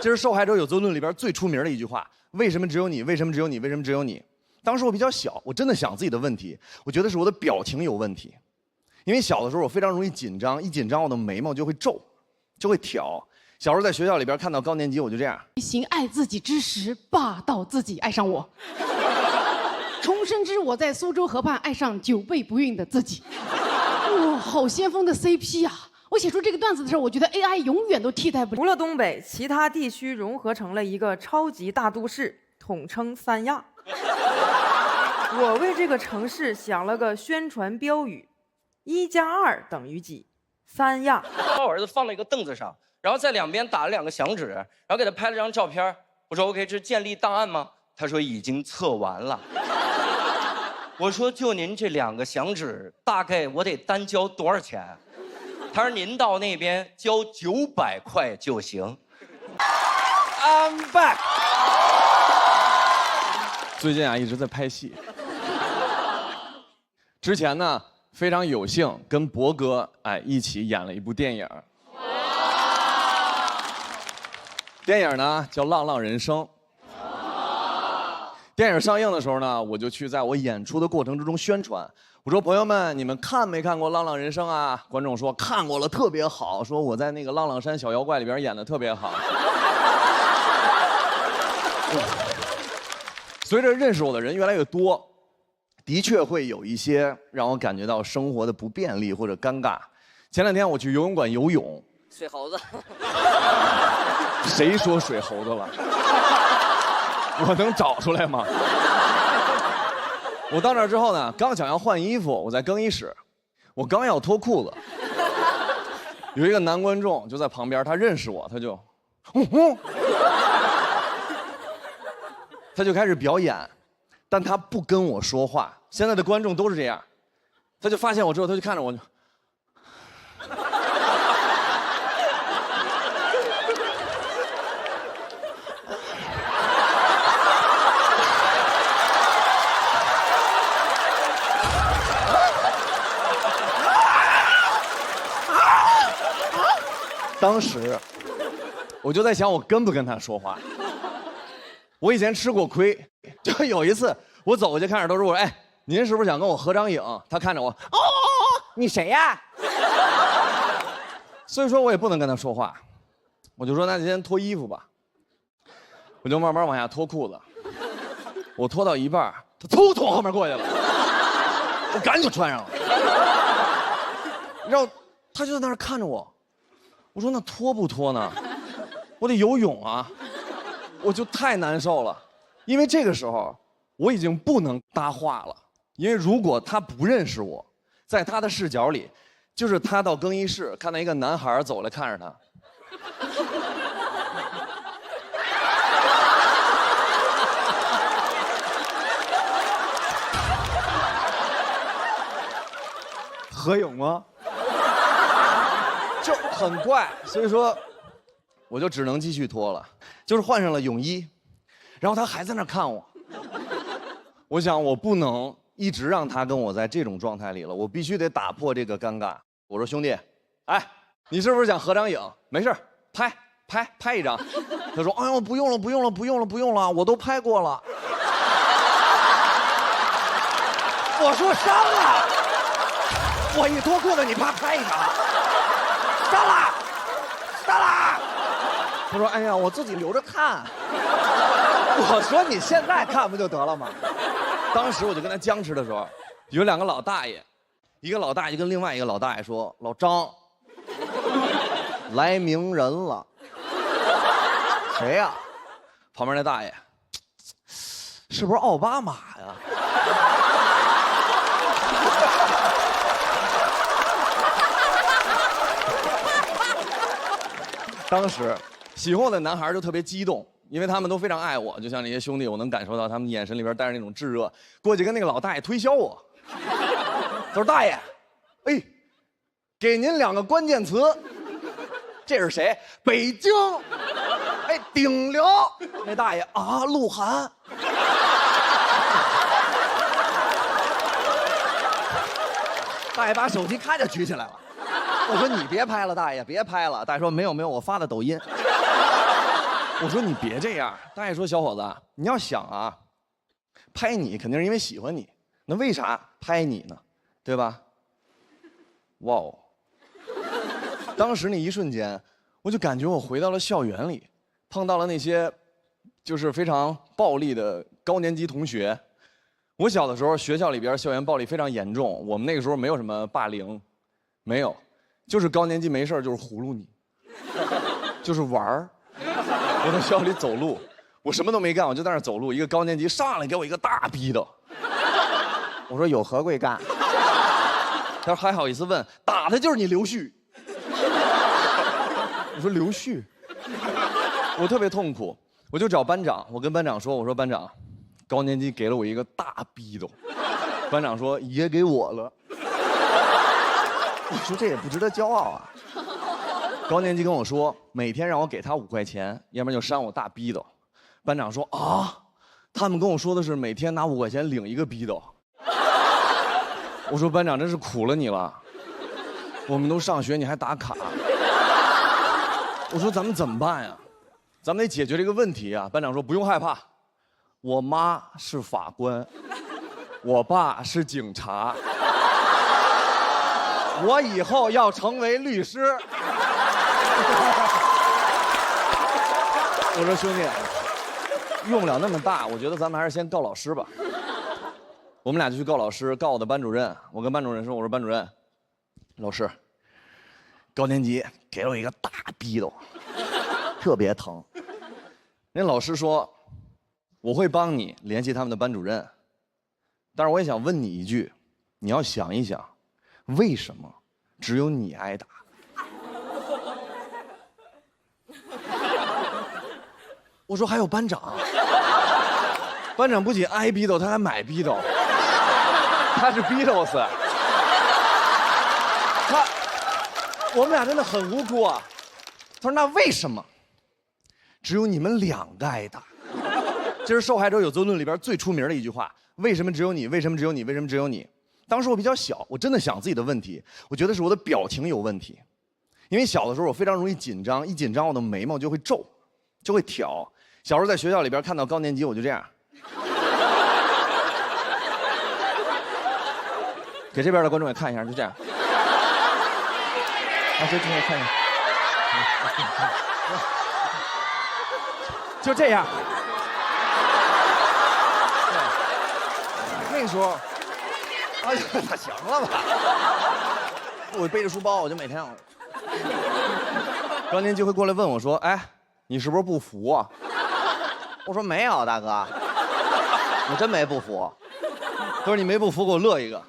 这是受害者有责论里边最出名的一句话：为什么只有你？为什么只有你？为什么只有你？当时我比较小，我真的想自己的问题，我觉得是我的表情有问题，因为小的时候我非常容易紧张，一紧张我的眉毛就会皱，就会挑。小时候在学校里边看到高年级我就这样。行爱自己之时，霸道自己爱上我。重生之我在苏州河畔爱上久备不孕的自己。哇，好先锋的 CP 啊！我写出这个段子的时候，我觉得 AI 永远都替代不了。除了东北，其他地区融合成了一个超级大都市，统称三亚。我为这个城市想了个宣传标语：1+2等于几？三亚。把我儿子放了一个凳子上，然后在两边打了2个响指，然后给他拍了张照片。我说 OK， 这是建立档案吗？他说已经测完了。我说就您这2个响指，大概我得单交多少钱？他说您到那边交900块就行。I'm back。最近啊一直在拍戏。之前呢非常有幸跟博哥一起演了一部电影。电影呢叫《浪浪人生》。电影上映的时候呢，我就去在我演出的过程之中宣传。我说朋友们，你们看没看过《浪浪人生》啊？观众说看过了，特别好，说我在那个浪浪山小妖怪里边演的特别好。随着认识我的人越来越多，的确会有一些让我感觉到生活的不便利或者尴尬。前2天我去游泳馆游泳，水猴子，谁说水猴子了？我能找出来吗？我到那儿之后呢，刚想要换衣服，我在更衣室，我刚要脱裤子，有一个男观众就在旁边，他认识我，他就开始表演，但他不跟我说话。现在的观众都是这样，他就发现我之后，他就看着我就。当时我就在想，我跟不跟他说话。我以前吃过亏，就有一次我走过去看着都是我说，哎，您是不是想跟我合张影？他看着我，你谁呀？所以说我也不能跟他说话，我就说那先脱衣服吧。我就慢慢往下脱裤子，我脱到一半，他从后面过去了，我赶紧穿上了。然后他就在那儿看着我。我说那脱不脱呢？我得游泳啊！我就太难受了，因为这个时候我已经不能搭话了，因为如果他不认识我，在他的视角里，就是他到更衣室看到一个男孩走来看着他，合影吗？就很怪，所以说我就只能继续脱了，就是换上了泳衣，然后他还在那看我。我想我不能一直让他跟我在这种状态里了，我必须得打破这个尴尬。我说兄弟，哎，你是不是想合张影？没事，拍一张。他说哎呦不用了，我都拍过了。我说删了，我一脱裤子你啪拍一张。删了。他说：“哎呀，我自己留着看。”我说：“你现在看不就得了吗？”当时我就跟他僵持的时候，有2个老大爷，一个老大爷跟另外一个老大爷说：“老张，来名人了。”谁呀？旁边那大爷，是不是奥巴马呀？当时喜欢我的男孩就特别激动，因为他们都非常爱我，就像那些兄弟，我能感受到他们眼神里边带着那种炙热。过去跟那个老大爷推销我，他说：“大爷，哎，给您2个关键词。”这是谁？北京。哎，顶流。那大爷啊，鹿晗。大爷把手机咔就举起来了。我说你别拍了，大爷别拍了。大爷说没有，我发的抖音。我说你别这样。大爷说小伙子，你要想啊，拍你肯定是因为喜欢你，那为啥拍你呢？对吧？哇哦！当时那一瞬间，我就感觉我回到了校园里，碰到了那些就是非常暴力的高年级同学。我小的时候，学校里边校园暴力非常严重，我们那个时候没有什么霸凌，没有，就是高年级没事就是葫芦你，就是玩儿。我在学校里走路，我什么都没干，我就在那儿走路。一个高年级上来给我一个大逼斗，我说有何贵干？他说还好意思问，打的就是你刘旭。我说刘旭，我特别痛苦，我就找班长，我跟班长说，我说班长，高年级给了我一个大逼斗。班长说也给我了。我说这也不值得骄傲啊。高年级跟我说，每天让我给他5块钱，要不然就扇我大逼斗。班长说啊，他们跟我说的是每天拿5块钱领一个逼斗。我说班长真是苦了你了，我们都上学你还打卡。我说咱们怎么办呀？咱们得解决这个问题啊。班长说不用害怕，我妈是法官，我爸是警察，我以后要成为律师。我说兄弟，用不了那么大，我觉得咱们还是先告老师吧。我们俩就去告老师，告我的班主任。我跟班主任说，我说班主任，老师，高年级给了我一个大逼斗，特别疼。人老师说，我会帮你联系他们的班主任，但是我也想问你一句，你要想一想，为什么只有你挨打？我说还有班长，班长不仅挨逼斗，他还买逼斗，他是 Beatles， 我们俩真的很无辜啊。他说那为什么只有你们2个挨打？这是《受害者有责论》里边最出名的一句话。为什么只有你？为什么只有你？为什么只有你？当时我比较小，我真的想自己的问题，我觉得是我的表情有问题，因为小的时候我非常容易紧张，一紧张我的眉毛就会皱，就会挑。小时候在学校里边看到高年级，我就这样，给这边的观众也看一下，就这样。啊，这边看一下，就这样。那个时候，哎呀，那行了吧？我背着书包，我就每天，高年级会过来问我说：“哎，你是不是不服啊？”我说：“没有，大哥，我真没不服。”他说：“你没不服，给我乐一个。”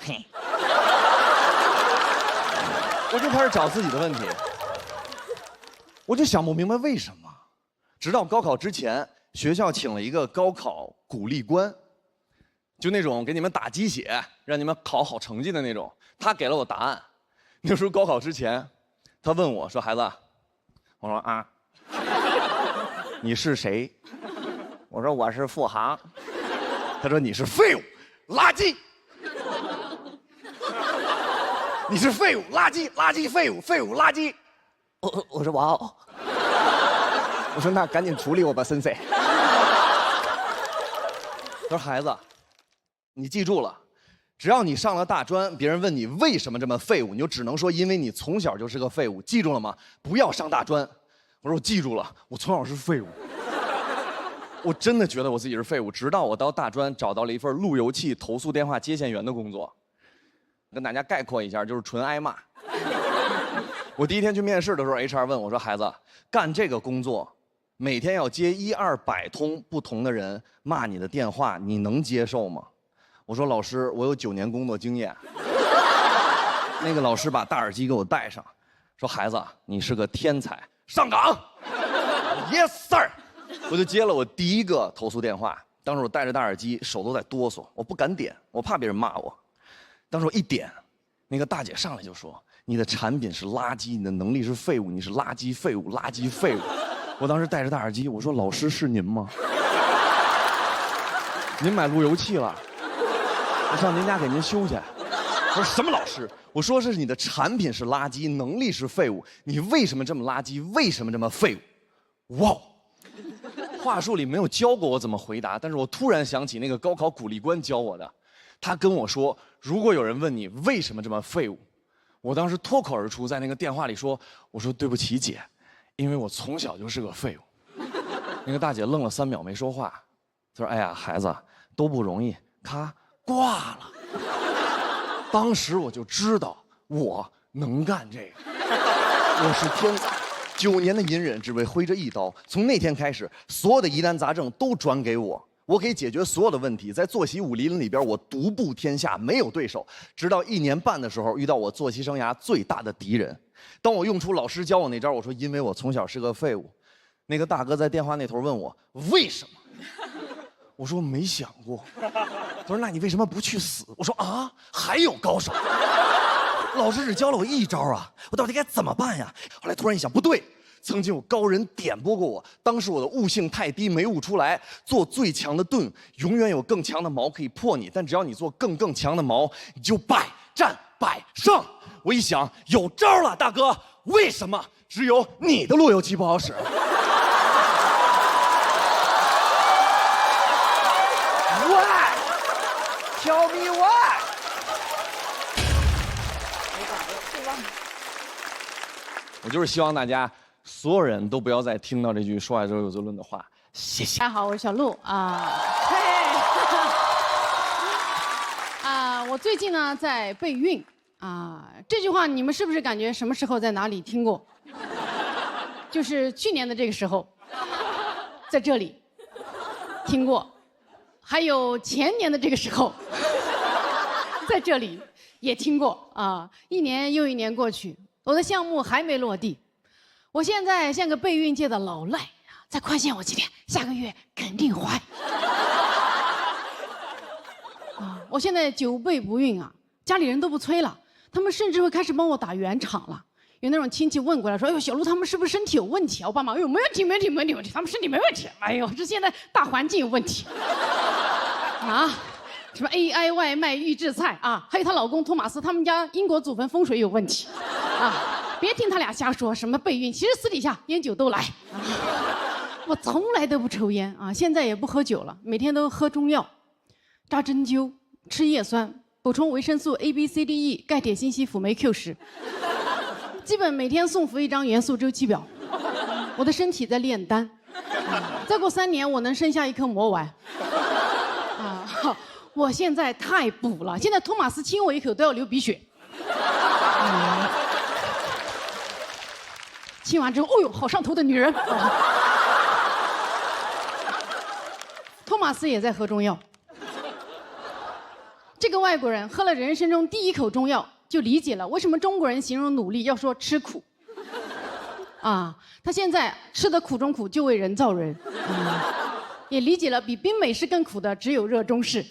嘿，我就开始找自己的问题，我就想不明白为什么。直到高考之前，学校请了一个高考鼓励官，就那种给你们打鸡血，让你们考好成绩的那种。他给了我答案。那时候高考之前，他问我说：“孩子，我说啊，你是谁？”我说：“我是付航。”他说：“你是废物，垃圾。”你是废物，垃圾，垃圾，废物，废物，垃圾。我说哇哦。我说那赶紧处理我吧，森森。他说孩子，你记住了，只要你上了大专，别人问你为什么这么废物，你就只能说因为你从小就是个废物，记住了吗？不要上大专。我说我记住了，我从小是废物。我真的觉得我自己是废物，直到我到大专找到了一份路由器投诉电话接线员的工作。跟大家概括一下，就是纯挨骂。我第一天去面试的时候 ，HR 问我说：“孩子，干这个工作，每天要接100-200通不同的人骂你的电话，你能接受吗？”我说：“老师，我有9年工作经验。”那个老师把大耳机给我戴上，说：“孩子，你是个天才，上岗。”Yes sir。我就接了我第一个投诉电话。当时我戴着大耳机，手都在哆嗦，我不敢点，我怕别人骂我。当时我一点，那个大姐上来就说：“你的产品是垃圾，你的能力是废物，你是垃圾废物，垃圾废物。”我当时戴着大耳机，我说：“老师是您吗？您买路由器了？我上您家给您修去。”我说什么老师？我说是你的产品是垃圾，能力是废物，你为什么这么垃圾？为什么这么废物？哇！话术里没有教过我怎么回答，但是我突然想起那个高考鼓励官教我的，他跟我说，如果有人问你为什么这么废物，我当时脱口而出在那个电话里说，我说对不起姐，因为我从小就是个废物。那个大姐愣了3秒没说话，她说：“哎呀，孩子都不容易。”咔挂了。当时我就知道我能干这个，我是天才。9年的隐忍，只为挥这一刀。从那天开始，所有的疑难杂症都转给我，我可以解决所有的问题。在作息武林里边，我独步天下，没有对手。直到1年半的时候，遇到我作息生涯最大的敌人。当我用出老师教我那招，我说因为我从小是个废物。那个大哥在电话那头问我为什么，我说没想过。他说那你为什么不去死？我说啊，还有高手。老师只教了我一招啊，我到底该怎么办呀？后来突然一想，不对，曾经有高人点拨过我，当时我的悟性太低，没悟出来。做最强的盾，永远有更强的矛可以破你，但只要你做更强的矛，你就百战百胜。我一想，有招了，大哥，为什么只有你的路由器不好使？Why? Tell me why? 我就是希望大家所有人都不要再听到这句说话之后有责论的话。谢谢。大家好，我是小鹿啊。嘿，我最近呢在备孕啊，这句话你们是不是感觉什么时候在哪里听过？就是去年的这个时候，在这里听过，还有前年的这个时候，在这里也听过啊。1年又1年过去。我的项目还没落地，我现在像个备孕界的老赖，再宽限我几天，下个月肯定怀。我现在久备不孕啊，家里人都不催了，他们甚至会开始帮我打圆场了。有那种亲戚问过来说：“哎呦，小鹿他们是不是身体有问题啊？”我爸妈：“哎呦，没问题，他们身体没问题。”哎呦，这现在大环境有问题啊。什么 AI 外卖预制菜啊，还有她老公托马斯他们家英国祖坟风水有问题啊！别听他俩瞎说什么备孕，其实私底下烟酒都来啊。我从来都不抽烟啊，现在也不喝酒了，每天都喝中药，扎针灸，吃叶酸，补充维生素 A、B、C、D、E、钙、铁、锌、硒、辅、镁、Q、10，基本每天送服一张元素周期表。我的身体在炼丹，再过3年我能生下一颗魔丸啊！我现在太补了，现在托马斯亲我一口都要流鼻血。亲完之后，哦呦，好上头的女人。托马斯也在喝中药。这个外国人喝了人生中第1口中药，就理解了为什么中国人形容努力要说吃苦。啊，他现在吃的苦中苦，就为人造人。也理解了比冰美式更苦的只有热中式。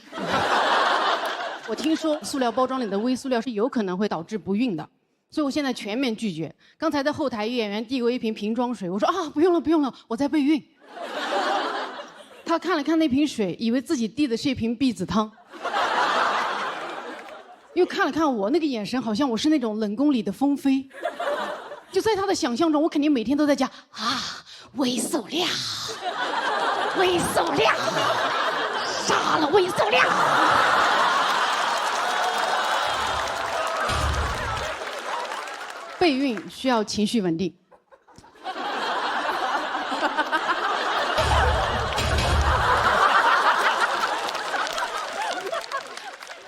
我听说塑料包装里的微塑料是有可能会导致不孕的，所以我现在全面拒绝。刚才在后台，演员递过一瓶瓶装水，我说啊，不用了，我在备孕。他看了看那瓶水，以为自己递的是一瓶避子汤，又看了看我，那个眼神好像我是那种冷宫里的风妃。就在他的想象中，我肯定每天都在家啊，微塑料。微塑料，杀了微塑料！备孕需要情绪稳定。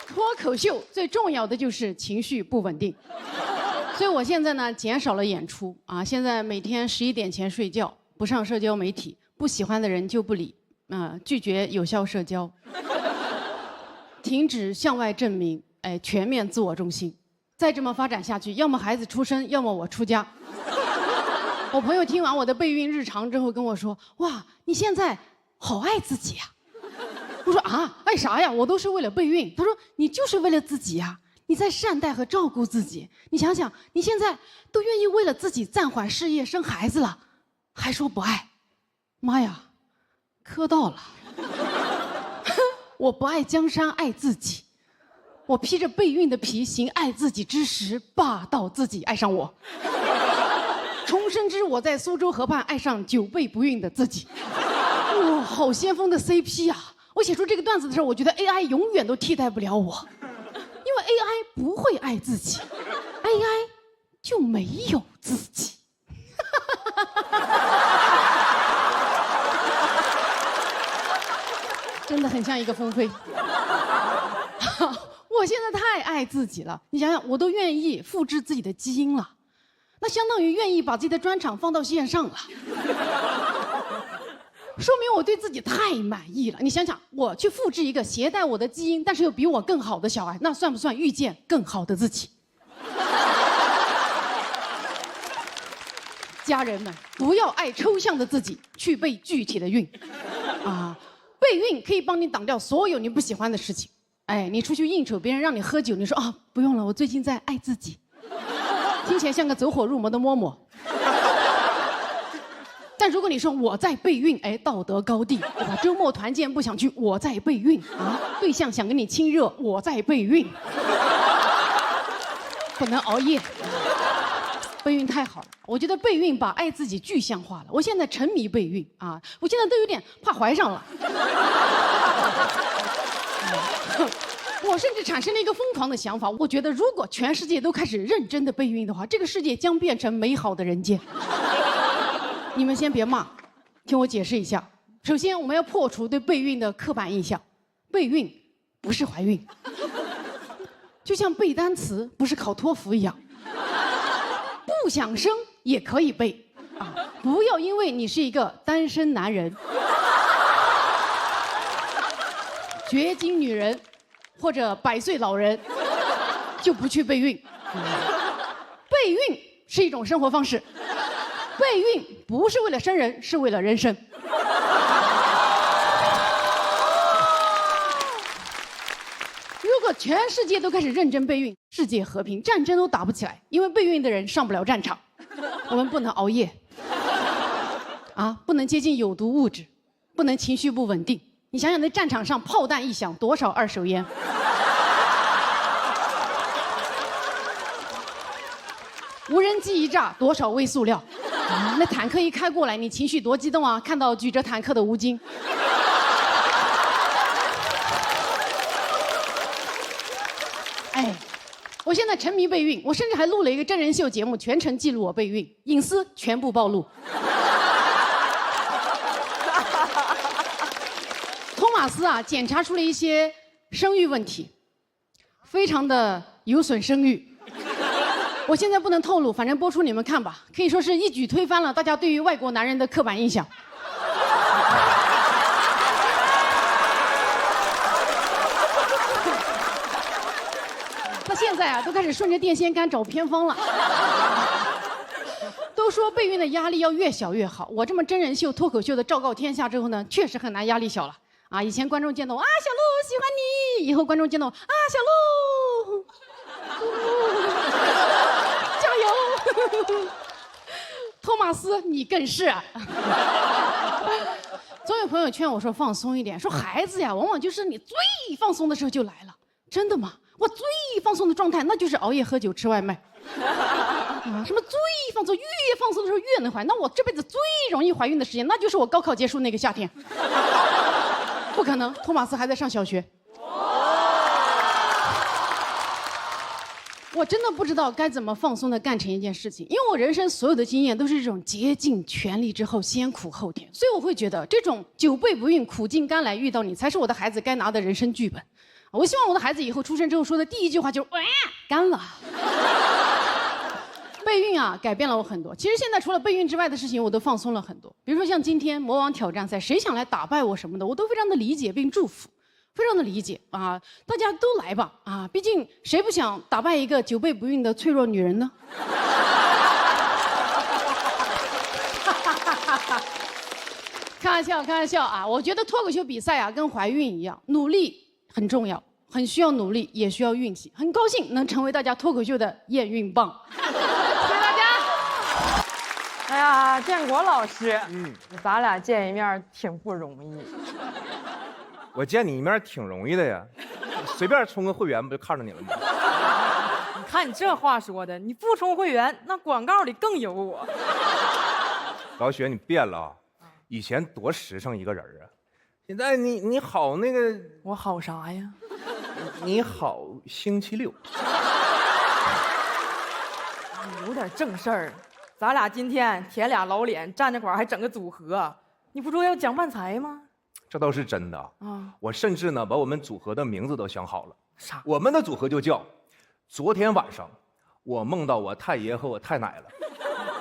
脱口秀最重要的就是情绪不稳定，所以我现在呢减少了演出啊，现在每天11点前睡觉，不上社交媒体。不喜欢的人就不理，拒绝有效社交，停止向外证明，全面自我中心。再这么发展下去，要么孩子出生，要么我出家。我朋友听完我的备孕日常之后跟我说：“哇，你现在好爱自己呀！”我说：“啊，爱啥呀？我都是为了备孕。”他说：“你就是为了自己呀，你在善待和照顾自己。你想想，你现在都愿意为了自己暂缓事业生孩子了，还说不爱。”妈呀，磕到了！我不爱江山爱自己，我披着备孕的皮，行爱自己之实，霸道自己爱上我。重生之我在苏州河畔爱上久备不孕的自己。哇，好先锋的 CP 啊！我写出这个段子的时候，我觉得 AI 永远都替代不了我，因为 AI 不会爱自己 ，AI 就没有自己。真的很像一个风飞。我现在太爱自己了，你想想，我都愿意复制自己的基因了，那相当于愿意把自己的专场放到线上了，说明我对自己太满意了。你想想，我去复制一个携带我的基因，但是又比我更好的小孩，那算不算遇见更好的自己？家人们，不要爱抽象的自己，去备具体的孕啊！备孕可以帮你挡掉所有你不喜欢的事情。哎，你出去应酬，别人让你喝酒，你说啊不用了，我最近在爱自己，听起来像个走火入魔的嬷嬷。但如果你说我在备孕，哎，道德高地，对吧？周末团建不想去，我在备孕啊。对象想跟你亲热，我在备孕，不能熬夜。备孕太好了，我觉得备孕把爱自己具象化了。我现在沉迷备孕啊，我现在都有点怕怀上了。我甚至产生了一个疯狂的想法，我觉得如果全世界都开始认真的备孕的话，这个世界将变成美好的人间。你们先别骂，听我解释一下。首先，我们要破除对备孕的刻板印象，备孕不是怀孕，就像背单词不是考托福一样。不想生也可以备啊！不要因为你是一个单身男人、绝经女人或者100岁老人，就不去备孕。备孕是一种生活方式，备孕不是为了生人，是为了人生。如果全世界都开始认真备孕，世界和平，战争都打不起来，因为备孕的人上不了战场。我们不能熬夜，啊，不能接近有毒物质，不能情绪不稳定。你想想，那战场上炮弹一响，多少二手烟？无人机一炸，多少微塑料？啊，那坦克一开过来，你情绪多激动啊！看到举着坦克的吴京。哎，我现在沉迷备孕，我甚至还录了一个真人秀节目，全程记录我备孕，隐私全部暴露。托马斯啊，检查出了一些生育问题，非常的有损生育。我现在不能透露，反正播出你们看吧，可以说是一举推翻了大家对于外国男人的刻板印象。现在啊，都开始顺着电线杆找偏方了。都说备孕的压力要越小越好。我这么真人秀、脱口秀的昭告天下之后呢，确实很难压力小了啊！以前观众见到我啊，小鹿喜欢你，以后观众见到我啊，小鹿，加油！托马斯，你更是啊。总有朋友劝我说放松一点，说孩子呀，往往就是你最放松的时候就来了。真的吗？我最放松的状态，那就是熬夜、喝酒、吃外卖。啊，什么最放松，越放松的时候越能怀。那我这辈子最容易怀孕的时间，那就是我高考结束那个夏天。不可能，托马斯还在上小学。我真的不知道该怎么放松的干成一件事情，因为我人生所有的经验都是这种竭尽全力之后先苦后甜，所以我会觉得这种久备不孕、苦尽甘来遇到你，才是我的孩子该拿的人生剧本。我希望我的孩子以后出生之后说的第一句话就是“干了”。备孕啊，改变了我很多。其实现在除了备孕之外的事情，我都放松了很多。比如说像今天魔王挑战赛，谁想来打败我什么的，我都非常的理解并祝福，非常的理解啊！大家都来吧啊！毕竟谁不想打败一个久备不孕的脆弱女人呢？开玩笑，开玩笑啊！我觉得脱口秀比赛啊，跟怀孕一样，努力很重要，很需要努力，也需要运气。很高兴能成为大家脱口秀的验孕棒，谢谢大家。哎呀，建国老师，咱俩见一面挺不容易。我见你一面挺容易的呀，随便充个会员不就看着你了吗？你看你这话说的，你不充会员，那广告里更有我。老雪，你变了啊！以前多实诚一个人啊，现在你好那个，我好啥呀？你好星期六。有点正事儿，咱俩今天舔俩老脸站那块儿还整个组合，你不说要讲漫才吗？这倒是真的啊，我甚至呢把我们组合的名字都想好了。啥？我们的组合就叫“昨天晚上我梦到我太爷和我太奶了”。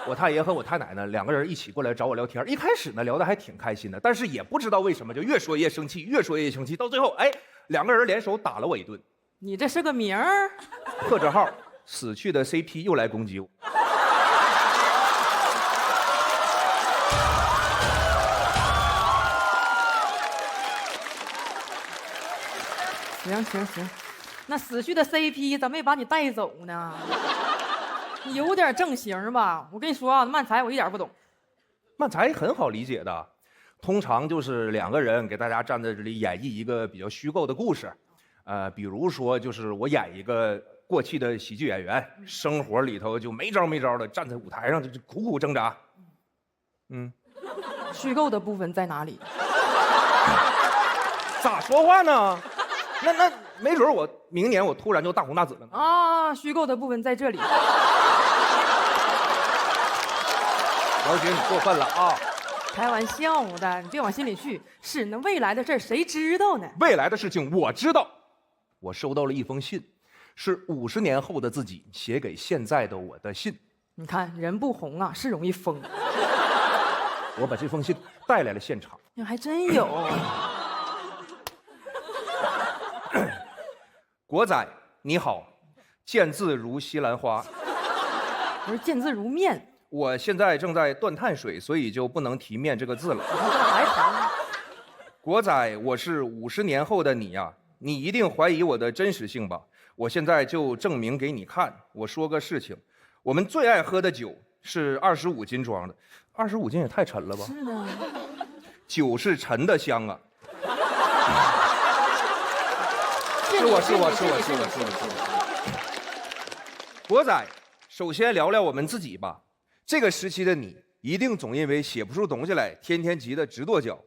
我太爷和我太奶呢两个人一起过来找我聊天，一开始呢聊得还挺开心的，但是也不知道为什么就越说越生气，越说越生气，到最后哎两个人联手打了我一顿。你这是个名儿？破折号死去的 CP 又来攻击我。行，那死去的 CP 咋没把你带走呢？你有点正形吧？我跟你说啊，漫才我一点不懂。漫才很好理解的，通常就是两个人给大家站在这里演绎一个比较虚构的故事，比如说就是我演一个过气的喜剧演员，生活里头就没招的站在舞台上就苦苦挣扎。虚构的部分在哪里？咋说话呢？那没准我明年我突然就大红大紫了呢。啊，虚构的部分在这里。老姐，你过分了啊！开玩笑的，你别往心里去。是那未来的事儿谁知道呢？未来的事情我知道。我收到了一封信，是50年后的自己写给现在的我的信。你看人不红啊，是容易疯。我把这封信带来了现场。你还真有。国仔你好，见字如西兰花。不是见字如面。我现在正在断碳水，所以就不能提面这个字了。还疼。国仔，我是50年后的你呀，你一定怀疑我的真实性吧？我现在就证明给你看。我说个事情，我们最爱喝的酒是25斤装的，25斤也太沉了吧？是的。酒是沉的香啊。是我。国仔，首先聊聊我们自己吧。这个时期的你，一定总因为写不出东西来，天天急得直跺脚。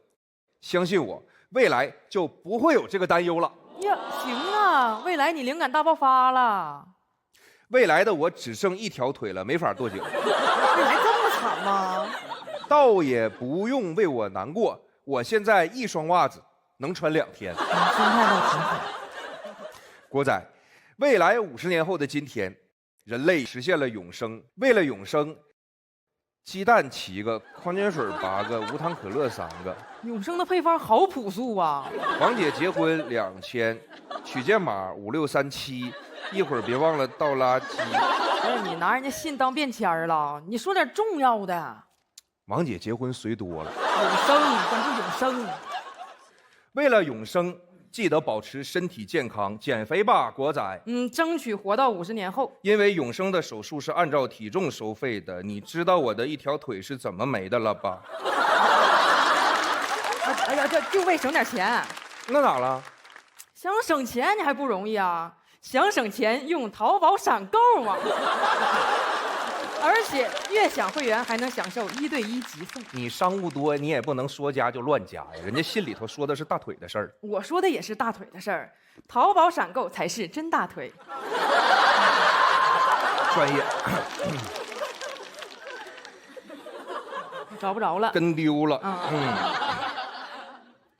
相信我，未来就不会有这个担忧了。呀，行啊，未来你灵感大爆发了。未来的我只剩一条腿了，没法跺脚。未来这么惨吗？倒也不用为我难过，我现在一双袜子能穿2天。心态倒挺好。国仔，未来50年后的今天，人类实现了永生。为了永生，鸡蛋7个，矿泉水8个，无糖可乐3个。永生的配方好朴素啊！王姐结婚2000，取件码5637，一会儿别忘了倒垃圾。不是你拿人家信当便签了，你说点重要的。王姐结婚随多了。永生，关注永生。为了永生，记得保持身体健康，减肥吧，国仔。争取活到50年后。因为永生的手术是按照体重收费的，你知道我的一条腿是怎么没的了吧？哎呀，这就为省点钱。那咋了？想省钱你还不容易啊？想省钱用淘宝闪购啊！而且悦享会员还能享受1对1急送。你商务多，你也不能说加就乱加呀，人家信里头说的是大腿的事儿。我说的也是大腿的事儿，淘宝闪购才是真大腿。专业。找不着了，跟丢了。嗯，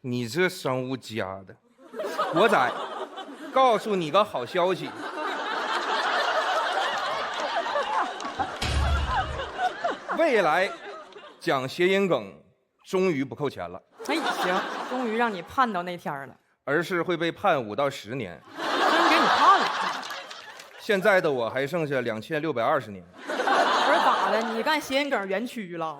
你这商务加的，国仔，告诉你个好消息。未来讲谐音梗终于不扣钱了。哎，行，终于让你盼到那天了。而是会被判5到10年。真给你盼了。现在的我还剩下2620年。不是咋的？你干谐音梗园区了？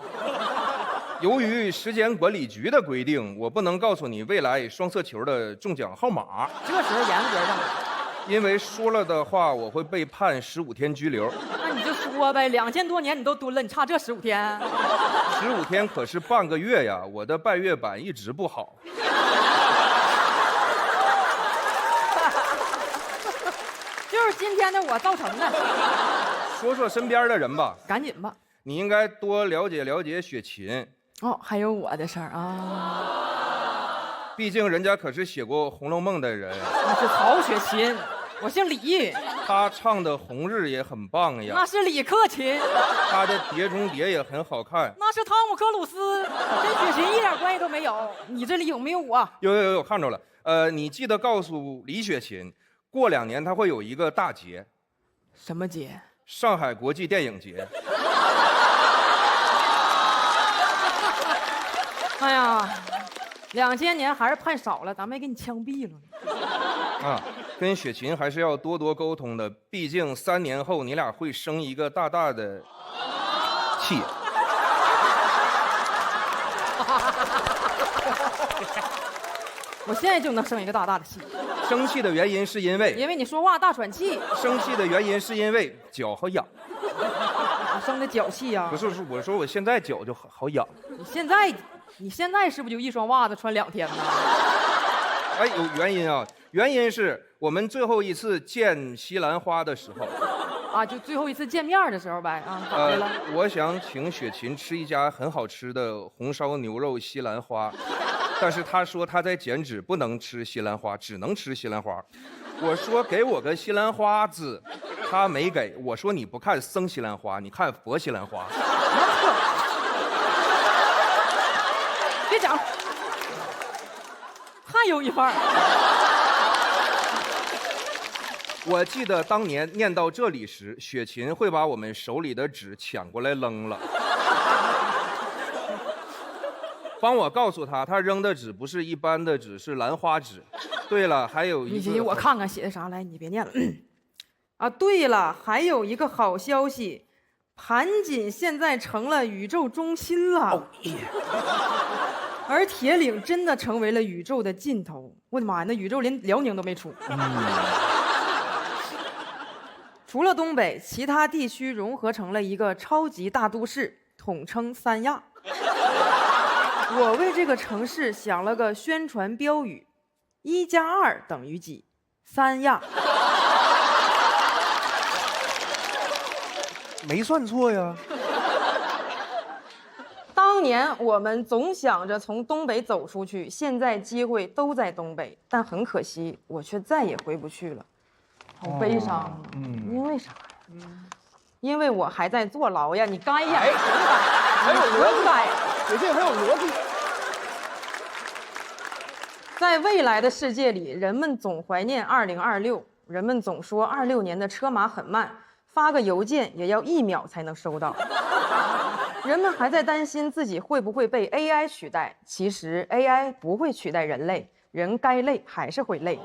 由于时间管理局的规定，我不能告诉你未来双色球的中奖号码。这时候严格上了。因为说了的话，我会被判15天拘留。那你就说呗，2000多年你都蹲了，你差这15天？15天可是半个月呀，我的半月板一直不好。就是今天的我造成的。说说身边的人吧，赶紧吧。你应该多了解了解雪琴，哦，还有我的事儿啊。毕竟人家可是写过《红楼梦》的人。那是曹雪芹，我姓李。他唱的《红日》也很棒呀。那是李克勤。他的《碟中谍》也很好看。那是汤姆克鲁斯，跟雪芹一点关系都没有。你这里有没有我？有，看着了。你记得告诉李雪琴，过2年他会有一个大节，什么节？上海国际电影节。哎呀，2000年还是判少了，咱没给你枪毙了。啊，跟雪琴还是要多多沟通的，毕竟3年后你俩会生一个大大的气。我现在就能生一个大大的气。生气的原因是因为你说话大喘气。生气的原因是因为脚好痒。我生的脚气呀。不是，我说我现在脚就好痒。你现在是不是就一双袜子穿2天呢？哎，有原因啊，原因是我们最后一次见西兰花的时候。啊，就最后一次见面的时候呗。啊，咋的了？我想请雪琴吃一家很好吃的红烧牛肉西兰花，但是她说她在减脂，不能吃西兰花，只能吃西兰花。我说给我个西兰花籽，她没给。我说你不看生西兰花，你看佛西兰花。别讲，太有一番儿。我记得当年念到这里时，雪琴会把我们手里的纸抢过来扔了。帮我告诉他，他扔的纸不是一般的纸，是兰花指。对了，还有一个，我看看写的啥来，你别念了。啊，对了，还有一个好消息，盘锦现在成了宇宙中心了。而铁岭真的成为了宇宙的尽头。我的妈呀，那宇宙连辽宁都没出。除了东北，其他地区融合成了一个超级大都市，统称三亚。我为这个城市想了个宣传标语：1+2等于几？三亚。没算错呀。当年我们总想着从东北走出去，现在机会都在东北，但很可惜，我却再也回不去了。好悲伤。因为啥呀？因为我还在坐牢呀！你该呀，还有逻辑，有这还有逻辑。在未来的世界里，人们总怀念2026，人们总说26年的车马很慢，发个邮件也要1秒才能收到。人们还在担心自己会不会被 AI 取代，其实 AI 不会取代人类，人该累还是会累。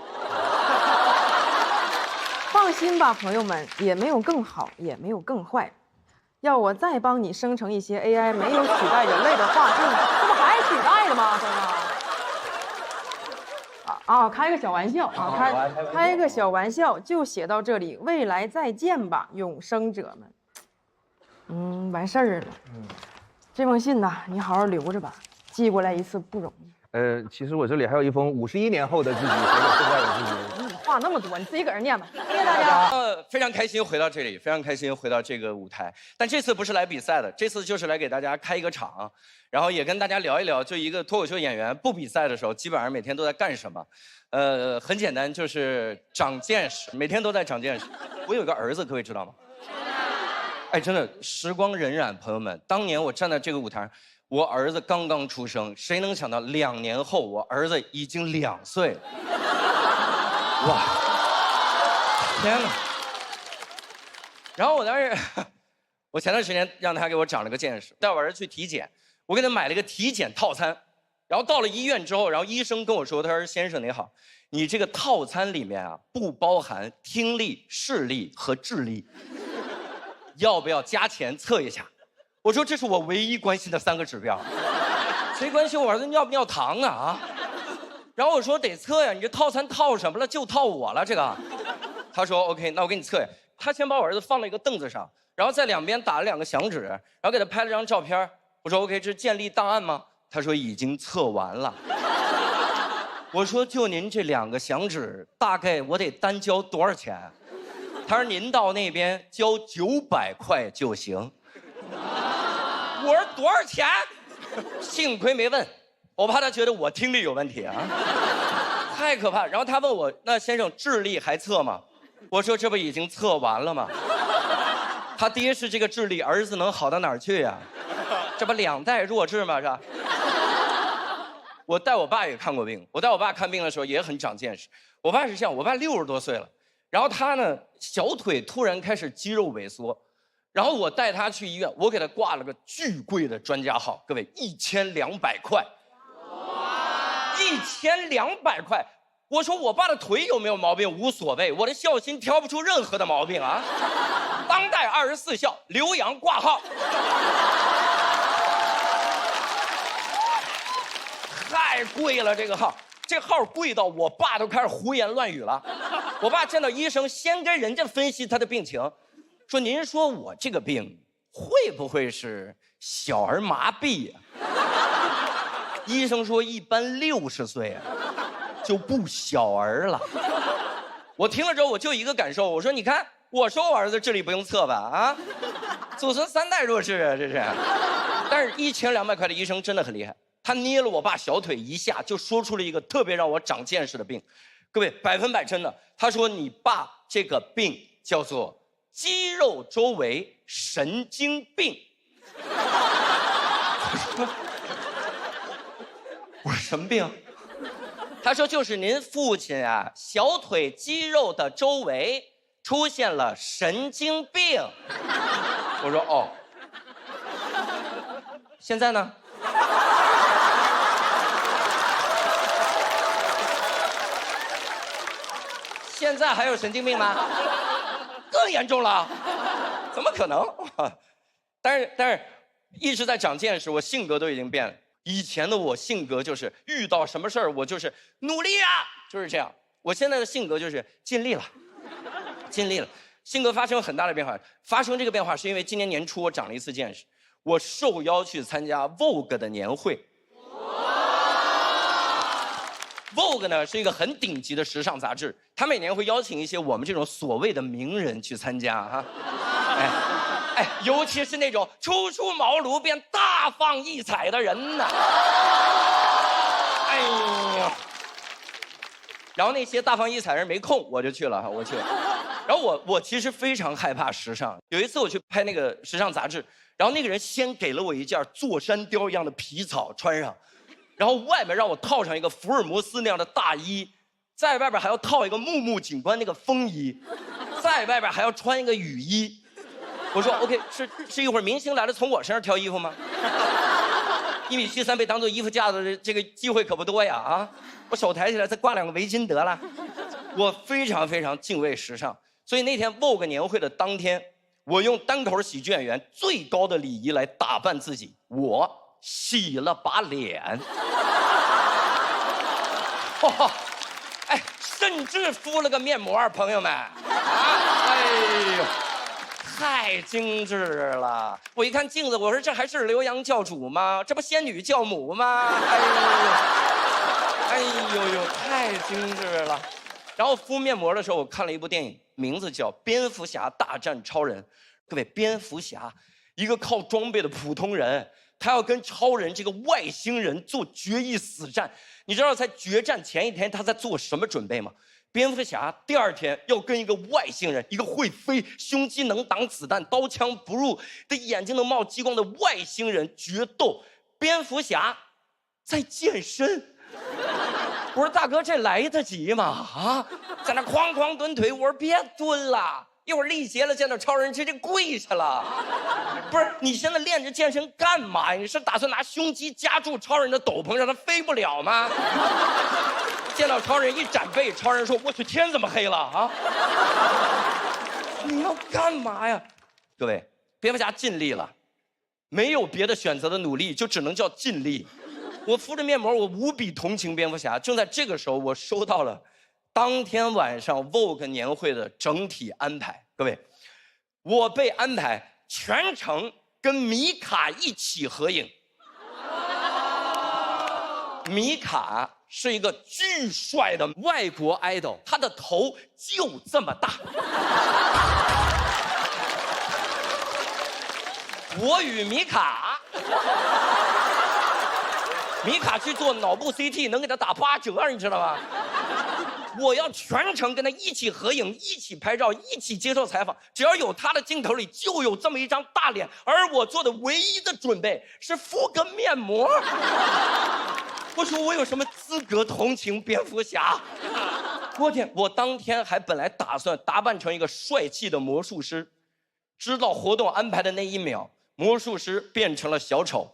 放心吧，朋友们，也没有更好，也没有更坏。要我再帮你生成一些 AI 没有取代人类的话，这不还取代了吗？开个小玩笑啊，开个小玩笑，就写到这里。未来再见吧，永生者们。完事儿了。这封信呢，你好好留着吧，寄过来一次不容易。其实我这里还有一封51年后的自己写给现在的自己。你话那么多，你自己搁这念吧。谢谢大家。非常开心回到这里，非常开心回到这个舞台。但这次不是来比赛的，这次就是来给大家开一个场，然后也跟大家聊一聊，就一个脱口秀演员不比赛的时候，基本上每天都在干什么。很简单，就是长见识，每天都在长见识。我有个儿子，各位知道吗？哎，真的，时光荏苒，朋友们，当年我站在这个舞台上，我儿子刚刚出生，谁能想到2年后我儿子已经2岁了？哇，天哪！然后我前段时间让他给我长了个见识，带我儿子去体检，我给他买了个体检套餐，然后到了医院之后，然后医生跟我说，他说：“先生你好，你这个套餐里面啊不包含听力、视力和智力，要不要加钱测一下？”我说：“这是我唯一关心的3个指标，谁关心我儿子尿不尿糖啊？”然后我说：“得测呀，你这套餐套什么了？就套我了这个。”他说 ：“OK， 那我给你测呀。”他先把我儿子放到一个凳子上，然后在两边打了2个响指，然后给他拍了张照片。我说 ：“OK， 这是建立档案吗？”他说：“已经测完了。”我说：“就您这2个响指，大概我得单交多少钱？”他说您到那边交900块就行。我说多少钱？幸亏没问，我怕他觉得我听力有问题啊，太可怕。然后他问我，那先生智力还测吗？我说这不已经测完了吗？他爹是这个智力，儿子能好到哪儿去呀？这不2代弱智吗？是吧？我带我爸也看过病，我带我爸看病的时候也很长见识。我爸是这样，我爸60多岁了，然后他呢小腿突然开始肌肉萎缩，然后我带他去医院，我给他挂了个巨贵的专家号，各位1200块，1200块。我说我爸的腿有没有毛病无所谓，我的孝心挑不出任何的毛病啊。当代24孝，留洋挂号。太贵了，这个号，这号贵到我爸都开始胡言乱语了。我爸见到医生，先跟人家分析他的病情，说：“您说我这个病会不会是小儿麻痹呀？”医生说：“一般60岁啊，就不小儿了。”我听了之后，我就一个感受，我说：“你看，我说我儿子智力不用测吧？啊，祖孙3代弱智啊，这是。”但是1200块的医生真的很厉害。他捏了我爸小腿一下，就说出了一个特别让我长见识的病，各位100%真的。他说你爸这个病叫做肌肉周围神经病。我说什么病？他说就是您父亲啊，小腿肌肉的周围出现了神经病。我说哦，现在呢？现在还有神经病吗？更严重了，怎么可能？但是一直在长见识，我性格都已经变了。以前的我性格就是遇到什么事儿我就是努力啊，就是这样。我现在的性格就是尽力了，尽力了。性格发生很大的变化，发生这个变化是因为今年年初我长了一次见识，我受邀去参加 Vogue 的年会。Vogue 呢是一个很顶级的时尚杂志，它每年会邀请一些我们这种所谓的名人去参加哈，尤其是那种初出茅庐便大放异彩的人呢，哎呀，然后那些大放异彩的人没空，我就去了，我去了。然后我其实非常害怕时尚，有一次我去拍那个时尚杂志，然后那个人先给了我一件座山雕一样的皮草穿上。然后外面让我套上一个福尔摩斯那样的大衣，在外边还要套一个木木警官那个风衣，在外边还要穿一个雨衣。我说 OK， 是一会儿明星来了从我身上挑衣服吗？1.73米被当做衣服架子的这个机会可不多呀啊！我手抬起来再挂2个围巾得了。我非常非常敬畏时尚，所以那天 Vogue 年会的当天，我用单口喜剧演员最高的礼仪来打扮自己，我洗了把脸，哇，甚至敷了个面膜，朋友们，哎呦，太精致了！我一看镜子，我说这还是留洋教主吗？这不仙女教母吗？哎呦，太精致了！然后敷面膜的时候，我看了一部电影，名字叫《蝙蝠侠大战超人》。各位，蝙蝠侠，一个靠装备的普通人。他要跟超人这个外星人做决一死战，你知道在决战前一天他在做什么准备吗？蝙蝠侠第2天要跟一个外星人，一个会飞、胸肌能挡子弹、刀枪不入的眼睛能冒激光的外星人决斗。蝙蝠侠在健身，我说大哥这来得及吗？啊，在那哐哐蹲腿，我说别蹲了。一会儿力竭了，见到超人直接跪下了。不是，你现在练着健身干嘛呀？你是打算拿胸肌夹住超人的斗篷，让他飞不了吗？见到超人一展背，超人说：“我去，天怎么黑了啊？”你要干嘛呀？各位，蝙蝠侠尽力了，没有别的选择的努力，就只能叫尽力。我敷着面膜，我无比同情蝙蝠侠。正在这个时候，我收到了当天晚上 Vogue 年会的整体安排，各位，我被安排全程跟米卡一起合影。米卡是一个巨帅的外国 idol， 他的头就这么大。我与米卡，米卡去做脑部 CT 能给他打8折，你知道吗？我要全程跟他一起合影，一起拍照，一起接受采访。只要有他的镜头里，就有这么一张大脸。而我做的唯一的准备是敷个面膜。我说我有什么资格同情蝙蝠侠？我天！我当天还本来打算打扮成一个帅气的魔术师，知道活动安排的那一秒，魔术师变成了小丑，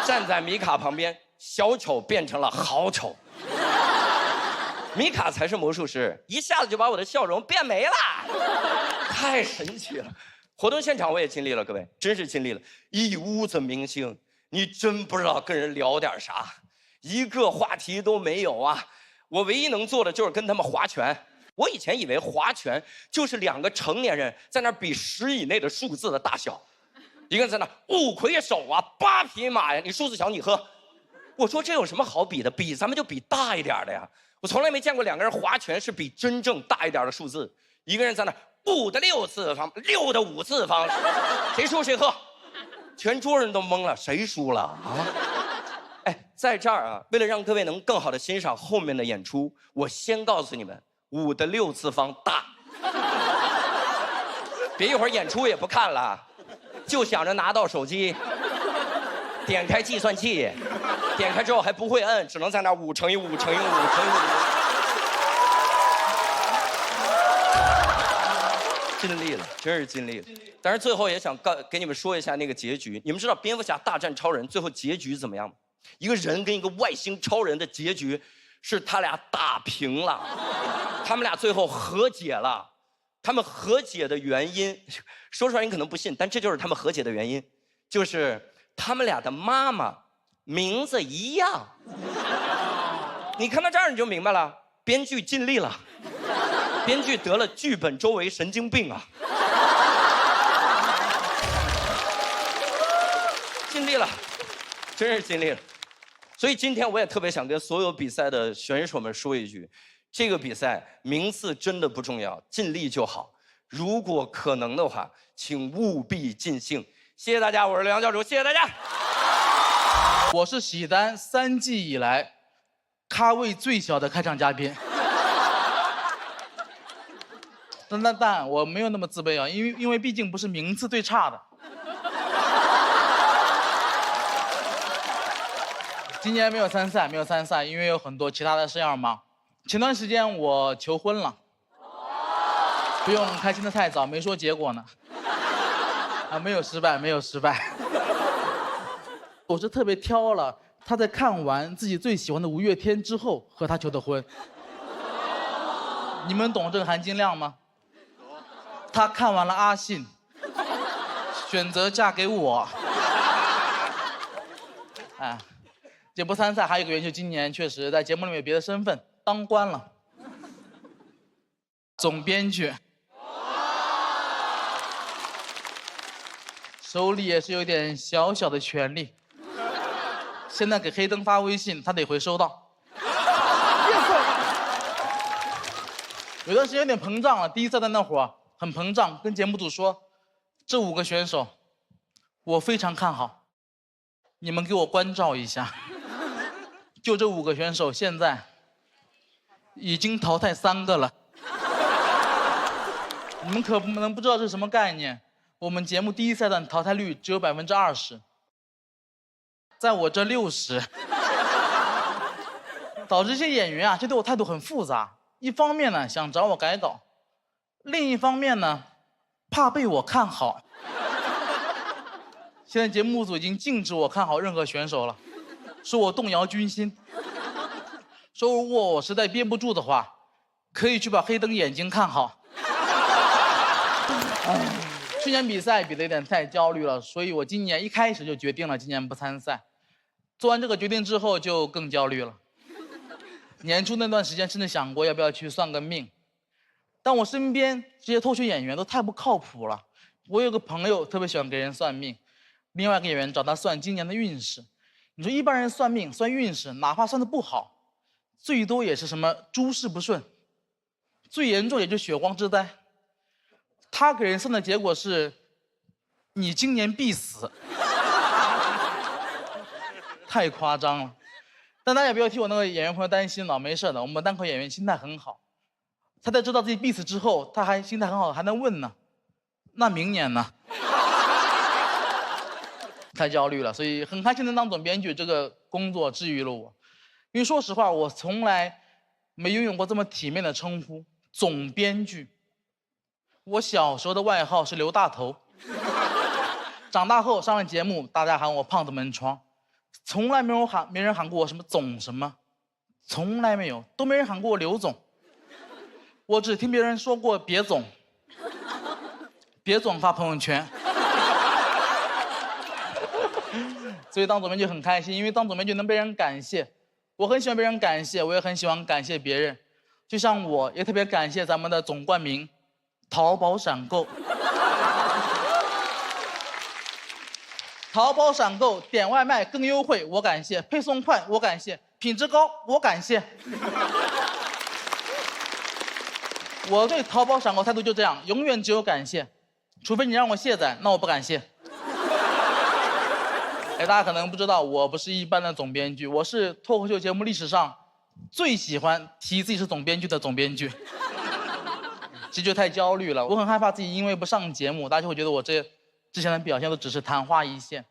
站在米卡旁边，小丑变成了好丑。米卡才是魔术师，一下子就把我的笑容变没了，太神奇了。活动现场我也尽力了，各位，真是尽力了。一屋子明星，你真不知道跟人聊点啥，一个话题都没有啊。我唯一能做的就是跟他们划拳。我以前以为划拳就是2个成年人在那比10以内的数字的大小，一个人在那5魁首啊，8匹马呀，你数字小你喝。我说这有什么好比的？比咱们就比大一点的呀。我从来没见过2个人划拳是比真正大一点的数字，一个人在那5的6次方，6的5次方，谁输谁喝，全桌人都懵了，谁输了啊？哎，在这儿啊，为了让各位能更好的欣赏后面的演出，我先告诉你们，5的6次方大，别一会儿演出也不看了，就想着拿到手机，点开计算器。点开之后还不会摁，只能在那5乘以5乘以5乘以5。尽力了，真是尽力了。但是最后也想给你们说一下那个结局。你们知道蝙蝠侠大战超人最后结局怎么样吗？一个人跟一个外星超人的结局是他俩打平了，他们俩最后和解了。他们和解的原因，说出来你可能不信，但这就是他们和解的原因，就是他们俩的妈妈名字一样。你看到这儿你就明白了，编剧尽力了，编剧得了剧本周围神经病啊，尽力了，真是尽力了。所以今天我也特别想跟所有比赛的选手们说一句，这个比赛名次真的不重要，尽力就好。如果可能的话，请务必尽兴。谢谢大家，我是刘洋教主，谢谢大家。我是喜丹3季以来咖位最小的开场嘉宾。但我没有那么自卑啊，因为毕竟不是名次最差的。今年没有参赛，因为有很多其他的事要忙。前段时间我求婚了，不用开心的太早，没说结果呢。啊，没有失败。我是特别挑了他在看完自己最喜欢的5月天之后和他求的婚。你们懂这个含金量吗？他看完了阿信，选择嫁给我。哎，这不参赛还有一个原因，就今年确实在节目里面有别的身份，当官了，总编剧，手里也是有点小小的权利。现在给黑灯发微信，他得回收到。有段时间有点膨胀了，第一赛段那会儿很膨胀，跟节目组说，这5个选手，我非常看好，你们给我关照一下。就这5个选手，现在已经淘汰3个了。你们可能不知道这是什么概念？我们节目第一赛段淘汰率只有20%。在我这60，导致这些演员啊，就对我态度很复杂。一方面呢，想找我改稿；另一方面呢，怕被我看好。现在节目组已经禁止我看好任何选手了，说我动摇军心，说如果我实在憋不住的话，可以去把黑灯眼睛看好。去年比赛比得有点太焦虑了，所以我今年一开始就决定了今年不参赛。做完这个决定之后就更焦虑了。年初那段时间甚至想过要不要去算个命，但我身边这些脱口秀演员都太不靠谱了。我有个朋友特别喜欢给人算命，另外一个演员找他算今年的运势，你说一般人算命算运势，哪怕算的不好，最多也是什么诸事不顺，最严重也就血光之灾。他给人算的结果是，你今年必死，太夸张了。但大家也不要替我那个演员朋友担心了，没事的，我们单口演员心态很好。他在知道自己必死之后，他还心态很好，还能问呢，那明年呢？太焦虑了，所以很开心能当总编剧，这个工作治愈了我。因为说实话，我从来没拥有过这么体面的称呼——总编剧。我小时候的外号是刘大头，长大后上了节目，大家喊我胖子门窗，从来没人喊过我什么总什么，从来没有，都没人喊过我刘总。我只听别人说过别总，别总发朋友圈。所以当总编剧很开心，因为当总编剧能被人感谢，我很喜欢被人感谢，我也很喜欢感谢别人。就像我也特别感谢咱们的总冠名，淘宝闪购。淘宝闪购点外卖更优惠，我感谢；配送快，我感谢；品质高，我感谢。我对淘宝闪购态度就这样，永远只有感谢，除非你让我卸载，那我不感谢。大家可能不知道，我不是一般的总编剧，我是脱口秀节目历史上最喜欢提自己是总编剧的总编剧。这就太焦虑了，我很害怕自己因为不上节目，大家会觉得我之前的表现都只是昙花一现。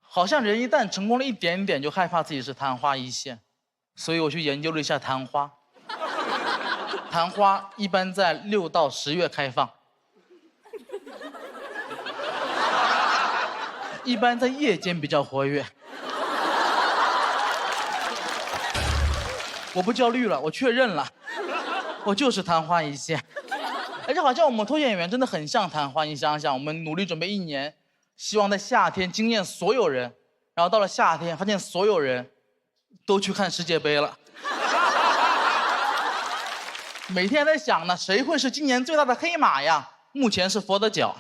好像人一旦成功了一点点，就害怕自己是昙花一现，所以我去研究了一下昙花。昙花一般在6到10月开放。一般在夜间比较活跃。我不焦虑了，我确认了，我就是昙花一现。而且好像我们脱口演员真的很像昙花，你想想，我们努力准备1年，希望在夏天惊艳所有人，然后到了夏天，发现所有人都去看世界杯了。每天在想呢，谁会是今年最大的黑马呀？目前是佛的脚。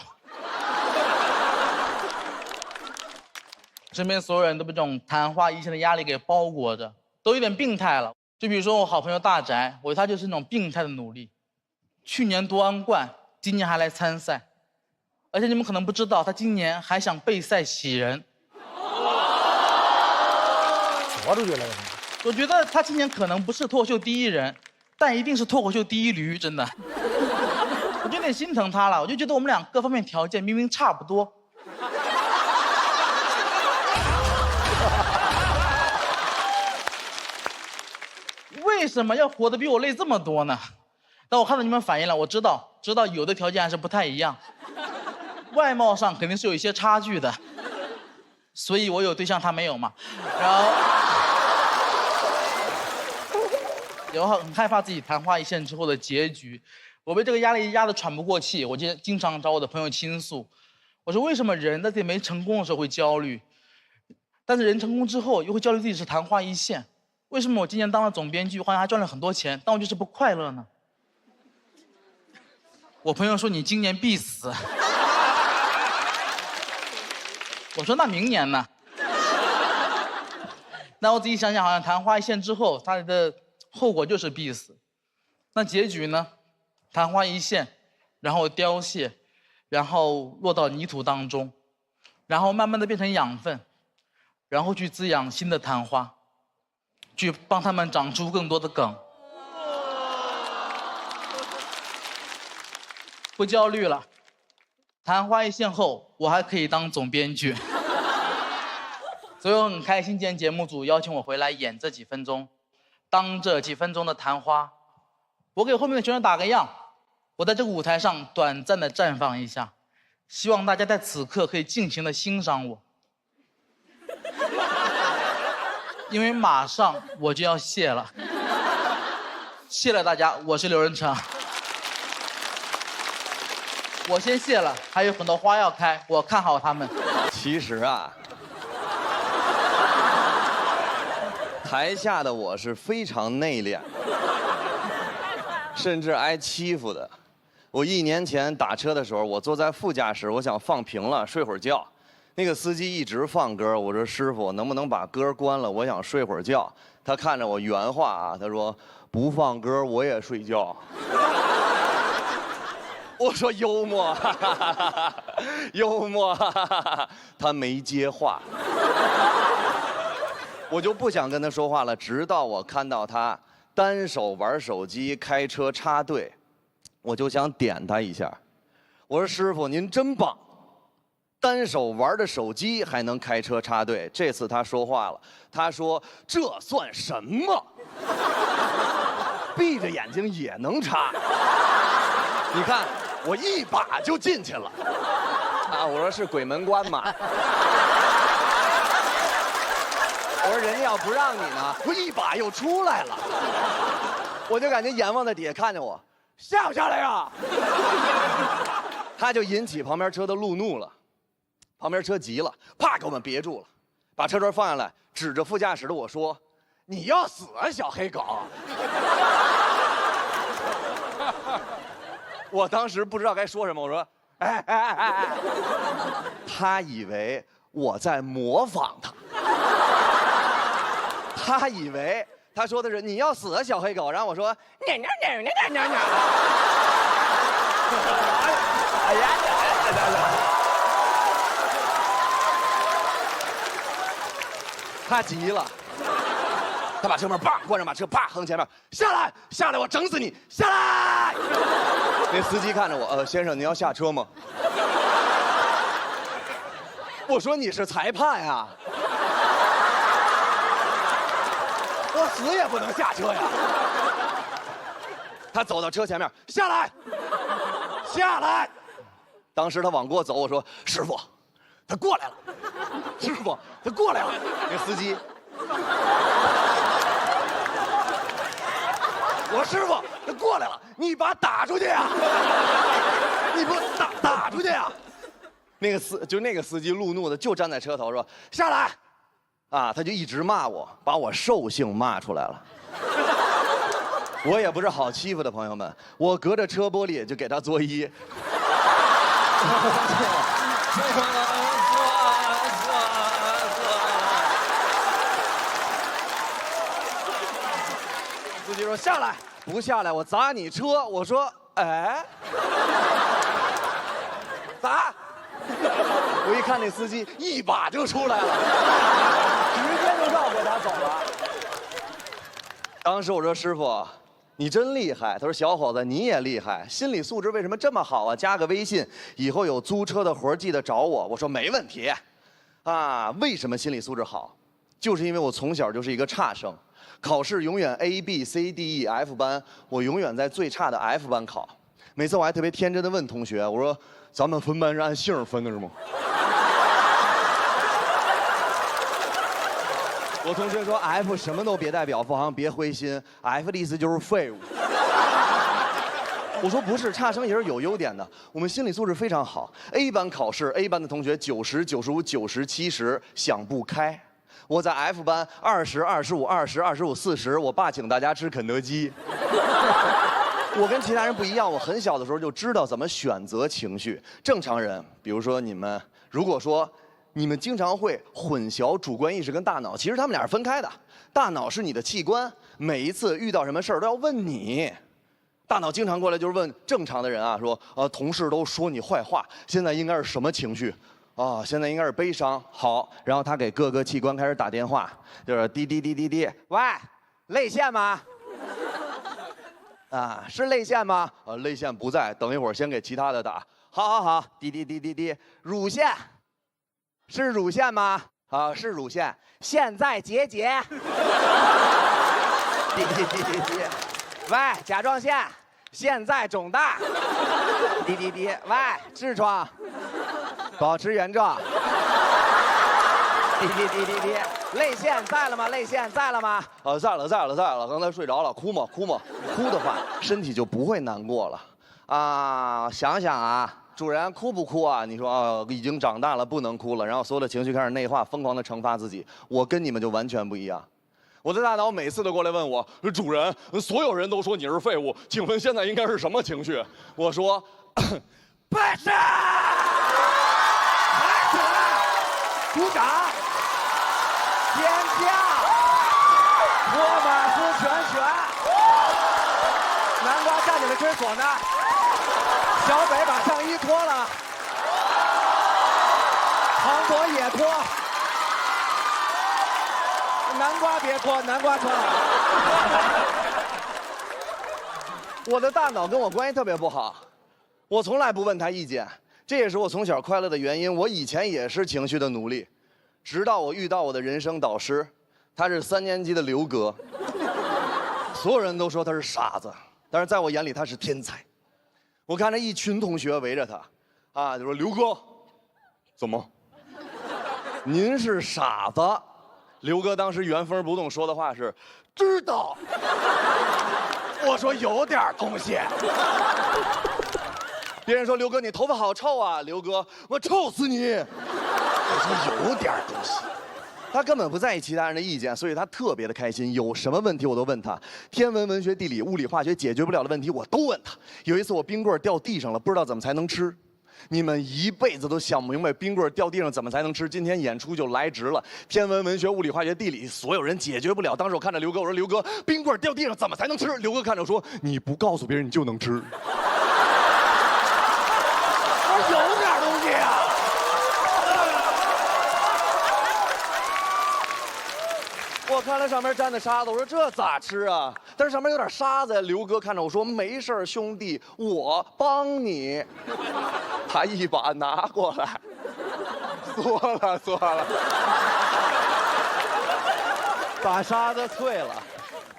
身边所有人都被这种昙花一现的压力给包裹着，都有点病态了。就比如说我好朋友大宅，我觉得他就是那种病态的努力。去年夺完冠，今年还来参赛，而且你们可能不知道，他今年还想备赛喜人。活出去了。我觉得他今年可能不是脱口秀第1人，但一定是脱口秀第1驴，真的。我就有点心疼他了，我就觉得我们俩各方面条件明明差不多。为什么要活得比我累这么多呢？但我看到你们反应了，我知道有的条件还是不太一样，外貌上肯定是有一些差距的，所以我有对象他没有嘛，然后很害怕自己昙花一现之后的结局，我被这个压力压得喘不过气，我就经常找我的朋友倾诉，我说为什么人在自己没成功的时候会焦虑，但是人成功之后又会焦虑自己是昙花一现？为什么我今年当了总编剧，好像还赚了很多钱，但我就是不快乐呢？我朋友说你今年必死，我说那明年呢？那我仔细想想，好像昙花一现之后，它的后果就是必死。那结局呢？昙花一现，然后凋谢，然后落到泥土当中，然后慢慢的变成养分，然后去滋养新的昙花。去帮他们长出更多的梗。不焦虑了，昙花一现后，我还可以当总编剧。所以我很开心，今天节目组邀请我回来演这几分钟，当这几分钟的昙花。我给后面的学生打个样，我在这个舞台上短暂的绽放一下，希望大家在此刻可以尽情的欣赏我。因为马上我就要谢了，谢了大家，我是刘仁成。我先谢了，还有很多花要开，我看好他们。其实啊，台下的我是非常内敛，甚至挨欺负的。我1年前打车的时候，我坐在副驾驶，我想放平了睡会儿觉，那个司机一直放歌，我说师傅能不能把歌关了？我想睡会儿觉。他看着我原话啊，他说不放歌我也睡觉。我说幽默，哈哈哈哈幽默，哈哈哈哈他没接话。我就不想跟他说话了，直到我看到他单手玩手机开车插队，我就想点他一下。我说师傅您真棒，单手玩着手机还能开车插队。这次他说话了，他说这算什么？闭着眼睛也能插。你看我一把就进去了。啊，我说是鬼门关嘛。我说人家要不让你呢，我一把又出来了。我就感觉阎王在底下看见我，下不下来呀？他就引起旁边车的路怒了，旁边车急了，啪给我们别住了，把车窗放下来，指着副驾驶的我说：“你要死啊，小黑狗！”我当时不知道该说什么，我说：“哎哎哎哎！”他以为我在模仿他。他以为他说的是你要死啊小黑狗，然后我说喵喵喵喵喵喵。哎呀！他急了，他把车门叭关上，把车啪横前面下来，下来我整死你，下来！那司机看着我，先生您要下车吗？我说你是裁判呀。我死也不能下车呀！他走到车前面，下来，下来。当时他往过走，我说：“师傅，他过来了。”师傅，他过来了。那司机，我说：“师傅，他过来了，你把他打出去呀！你不打出去呀！”那个司机路怒的就站在车头说：“下来。”啊，他就一直骂我，把我兽性骂出来了。我也不是好欺负的，朋友们，我隔着车玻璃就给他作揖。司机说下来，不下来我砸你车。我说哎，砸。我一看那司机一把就出来了，直接就绕过他走了。当时我说师傅，你真厉害。他说小伙子你也厉害，心理素质为什么这么好啊？加个微信，以后有租车的活记得找我。我说没问题。啊，为什么心理素质好？就是因为我从小就是一个差生，考试永远 A B C D E F 班，我永远在最差的 F 班考。每次我还特别天真的问同学，我说咱们分班是按姓分的是吗？我同学说 F 什么都别代表，方别灰心 ，F 的意思就是废物。我说不是，差生也是有优点的，我们心理素质非常好。A 班考试 ，A 班的同学90、95、90、70想不开，我在 F 班20、25、20、25、40，我爸请大家吃肯德基。我跟其他人不一样，我很小的时候就知道怎么选择情绪。正常人，比如说你们，如果说你们经常会混淆主观意识跟大脑，其实他们俩是分开的。大脑是你的器官，每一次遇到什么事儿都要问你。大脑经常过来就是问正常的人啊，说同事都说你坏话，现在应该是什么情绪？啊，现在应该是悲伤。好，然后他给各个器官开始打电话，就是滴滴滴滴滴，喂，泪腺吗？啊，是泪腺吗？泪腺不在，等一会儿先给其他的打。好好好，滴滴滴滴滴，乳腺，是乳腺吗？啊，是乳腺，现在结节。滴滴滴滴滴，喂，甲状腺，现在肿大。滴滴滴，喂，痔疮，保持原状。滴滴滴滴滴，泪腺在了吗？泪腺在了吗？在了，在了，在了。刚才睡着了，哭吗？哭吗？哭的话，身体就不会难过了。啊，想想啊，主人哭不哭啊？你说啊，已经长大了，不能哭了。然后所有的情绪开始内化，疯狂的惩罚自己。我跟你们就完全不一样。我的大脑每次都过来问我，主人，所有人都说你是废物，请问现在应该是什么情绪？我说，不是。鼓掌，天价，托马斯全选，南瓜站起来吹唢呐，小北把上衣脱了，庞博也脱，南瓜别脱，南瓜脱了。我的大脑跟我关系特别不好，我从来不问他意见。这也是我从小快乐的原因。我以前也是情绪的奴隶，直到我遇到我的人生导师，他是3年级的刘哥。所有人都说他是傻子，但是在我眼里他是天才。我看着一群同学围着他，啊，就说刘哥，怎么？您是傻子？刘哥当时原封不动说的话是，知道。我说有点东西。别人说刘哥你头发好臭啊，刘哥我臭死你！我说有点东西。他根本不在意其他人的意见，所以他特别的开心，有什么问题我都问他，天文、文学、地理、物理、化学解决不了的问题我都问他。有一次我冰棍掉地上了，不知道怎么才能吃。你们一辈子都想不明白冰棍掉地上怎么才能吃，今天演出就来值了。天文、文学、物理、化学、地理，所有人解决不了。当时我看着刘哥，我说刘哥，冰棍掉地上怎么才能吃？刘哥看着我说，你不告诉别人你就能吃。我说有点东西啊。我看了上面沾的沙子，我说这咋吃啊？但是上面有点沙子呀。刘哥看着我说，没事兄弟，我帮你。他一把拿过来，嗦了，把沙子啐了，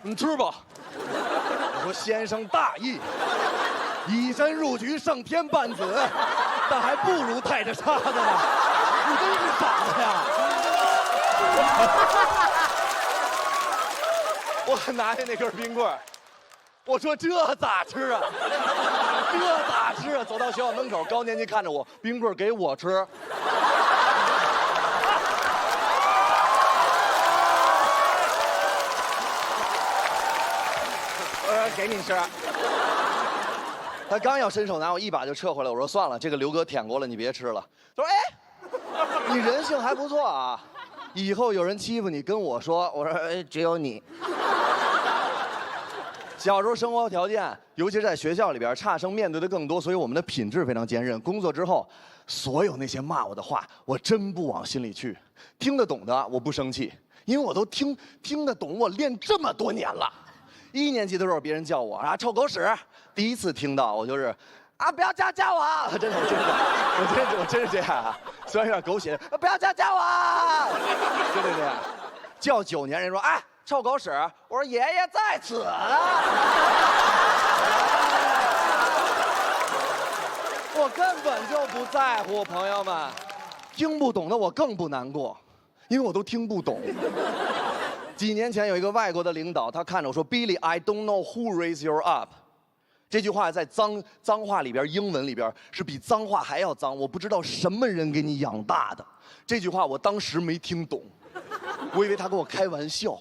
你吃吧。我说先生大义，以身入局，胜天半子，但还不如带着沙子呢。你真是傻子呀！我拿下那根冰棍，我说这咋吃啊？这咋吃啊？走到学校门口，高年级看着我，冰棍给我吃。给你吃。他刚要伸手拿，我一把就撤回来。我说算了，这个刘哥舔过了，你别吃了。他说哎，你人性还不错啊，以后有人欺负你跟我说。我说哎，只有你。小时候生活条件，尤其是在学校里边，差生面对的更多，所以我们的品质非常坚韧。工作之后，所有那些骂我的话，我真不往心里去。听得懂的我不生气，因为我都听得懂，我练这么多年了。1年级的时候，别人叫我啊臭狗屎，第一次听到我就是啊不要叫我，真的我真是这样啊，虽然有点狗血，不要叫我，真的这样。叫9年，人说哎。臭狗屎！我说爷爷在此。我根本就不在乎，朋友们，听不懂的我更不难过，因为我都听不懂。几年前有一个外国的领导，他看着我说 ：“Billy, I don't know who raised you up。”这句话在脏话里边，英文里边是比脏话还要脏。我不知道什么人给你养大的。这句话我当时没听懂，我以为他跟我开玩笑。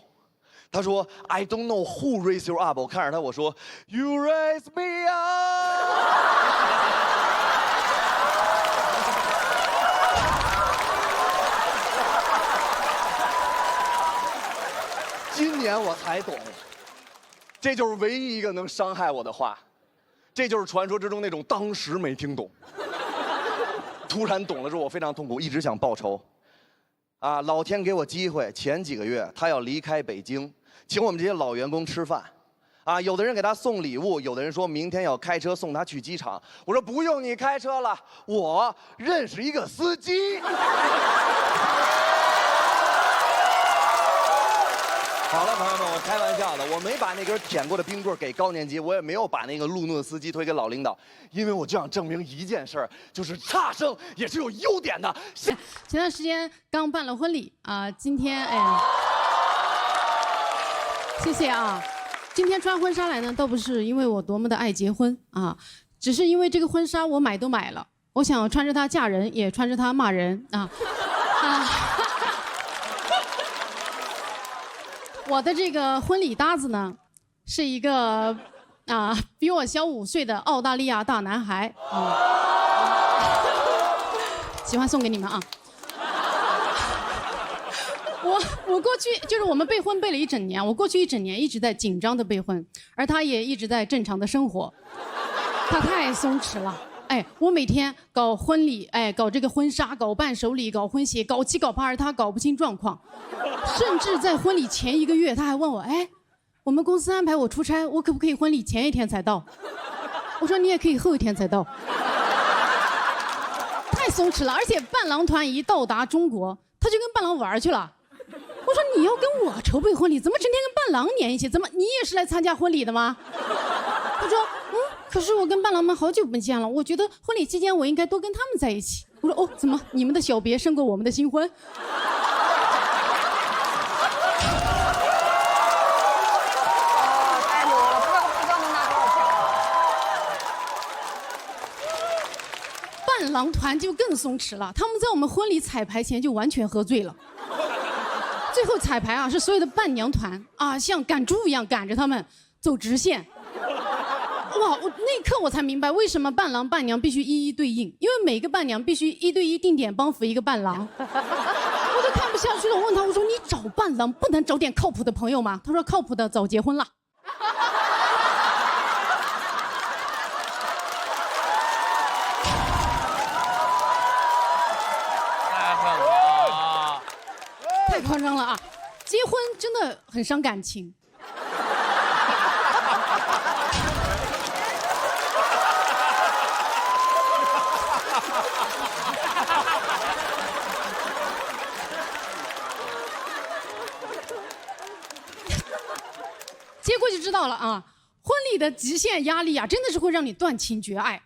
他说 I don't know who raised you up。 我看着他，我说 You raise me up。 今年我才懂，这就是唯一一个能伤害我的话，这就是传说之中那种当时没听懂，突然懂了之后我非常痛苦，一直想报仇。啊，老天给我机会，前几个月他要离开北京，请我们这些老员工吃饭，啊，有的人给他送礼物，有的人说明天要开车送他去机场。我说不用你开车了，我认识一个司机。好了，朋友们，我开玩笑的，我没把那根舔过的冰棍给高年级，我也没有把那个路怒的司机推给老领导，因为我就想证明一件事儿，就是差生也是有优点的。前段时间刚办了婚礼啊，今天哎，谢谢啊。今天穿婚纱来呢，倒不是因为我多么的爱结婚啊，只是因为这个婚纱我买都买了，我想穿着它嫁人，也穿着它骂人啊。我的这个婚礼搭子呢，是一个比我小5岁的澳大利亚大男孩啊，喜欢送给你们啊。我过去就是我们备婚备了一整年，我过去一整年一直在紧张的备婚，而他也一直在正常的生活，他太松弛了。哎，我每天搞婚礼，哎，搞这个婚纱，搞伴手礼，搞婚鞋，搞七搞八，而他搞不清状况，甚至在婚礼前1个月，他还问我，哎，我们公司安排我出差，我可不可以婚礼前1天才到？我说你也可以后1天才到。太松弛了，而且伴郎团一到达中国，他就跟伴郎玩去了。我说你要跟我筹备婚礼，怎么整天跟伴郎黏一起？怎么你也是来参加婚礼的吗？他说可是我跟伴郎们好久不见了，我觉得婚礼期间我应该多跟他们在一起。我说怎么你们的小别胜过我们的新婚？太牛了，不知道能拿多少钱啊？伴郎团就更松弛了，他们在我们婚礼彩排前就完全喝醉了。最后彩排是所有的伴娘团像赶猪一样赶着他们走直线。哇！那一刻我才明白为什么伴郎伴娘必须一一对应，因为每个伴娘必须1对1定点帮扶一个伴郎。我都看不下去了，我问他，我说你找伴郎不能找点靠谱的朋友吗？他说靠谱的早结婚了。太狠了！太夸张了啊！结婚真的很伤感情。结果就知道了啊，婚礼的极限压力真的是会让你断情绝爱。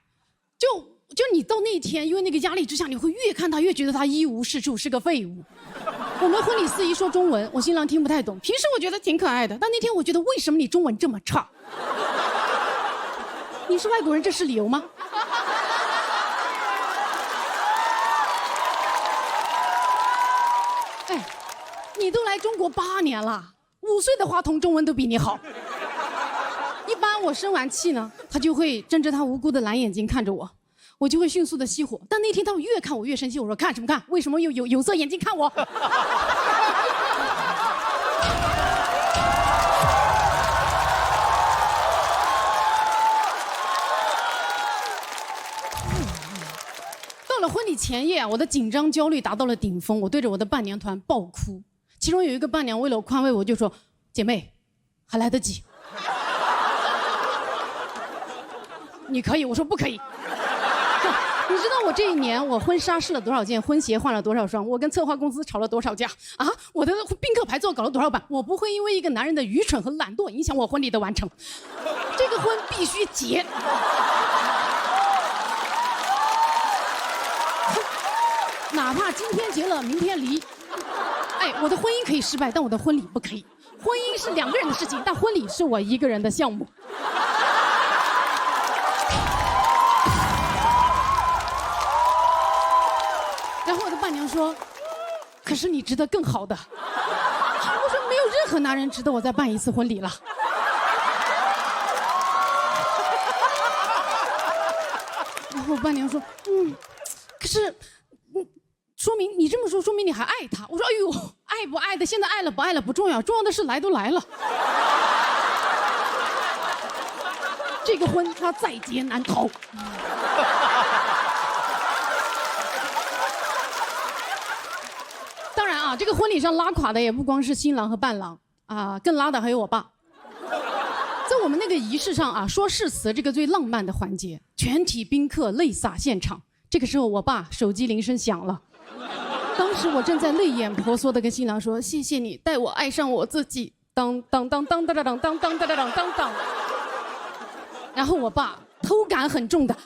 就你到那天，因为那个压力之下，你会越看他越觉得他一无是处，是个废物。我们婚礼司仪说中文，我新郎听不太懂。平时我觉得挺可爱的，但那天我觉得为什么你中文这么差？你是外国人，这是理由吗？哎，你都来中国8年了，5岁的花童中文都比你好。一般我生完气呢，他就会睁着他无辜的蓝眼睛看着我，我就会迅速的熄火。但那天他越看我越生气，我说看什么看？为什么有色眼镜看我？到了婚礼前夜我的紧张焦虑达到了顶峰，我对着我的伴娘团爆哭。其中有一个伴娘为了宽慰我，就说：“姐妹，还来得及。”你可以，我说不可以。你知道我这1年我婚纱试了多少件，婚鞋换了多少双，我跟策划公司吵了多少架啊？我的宾客排座搞了多少版？我不会因为一个男人的愚蠢和懒惰影响我婚礼的完成。这个婚必须结。哪怕今天结了，明天离。哎，我的婚姻可以失败，但我的婚礼不可以。婚姻是2个人的事情，但婚礼是我1个人的项目。然后我的伴娘说：“可是你值得更好的。”我说：“没有任何男人值得我再办1次婚礼了。”然后我伴娘说：“可是，说明你这么说，说明你还爱他。”我说：“哎呦，爱不爱的，现在爱了不爱了不重要，重要的是来都来了。这个婚他在劫难逃。”当然啊，这个婚礼上拉垮的也不光是新郎和伴郎更拉的还有我爸。在我们那个仪式上说誓词这个最浪漫的环节，全体宾客泪洒现场。这个时候，我爸手机铃声响了。当时我正在泪眼婆娑的跟新郎说：“谢谢你带我爱上我自己。”当当当当当当当当当当当当当。然后我爸偷感很重的。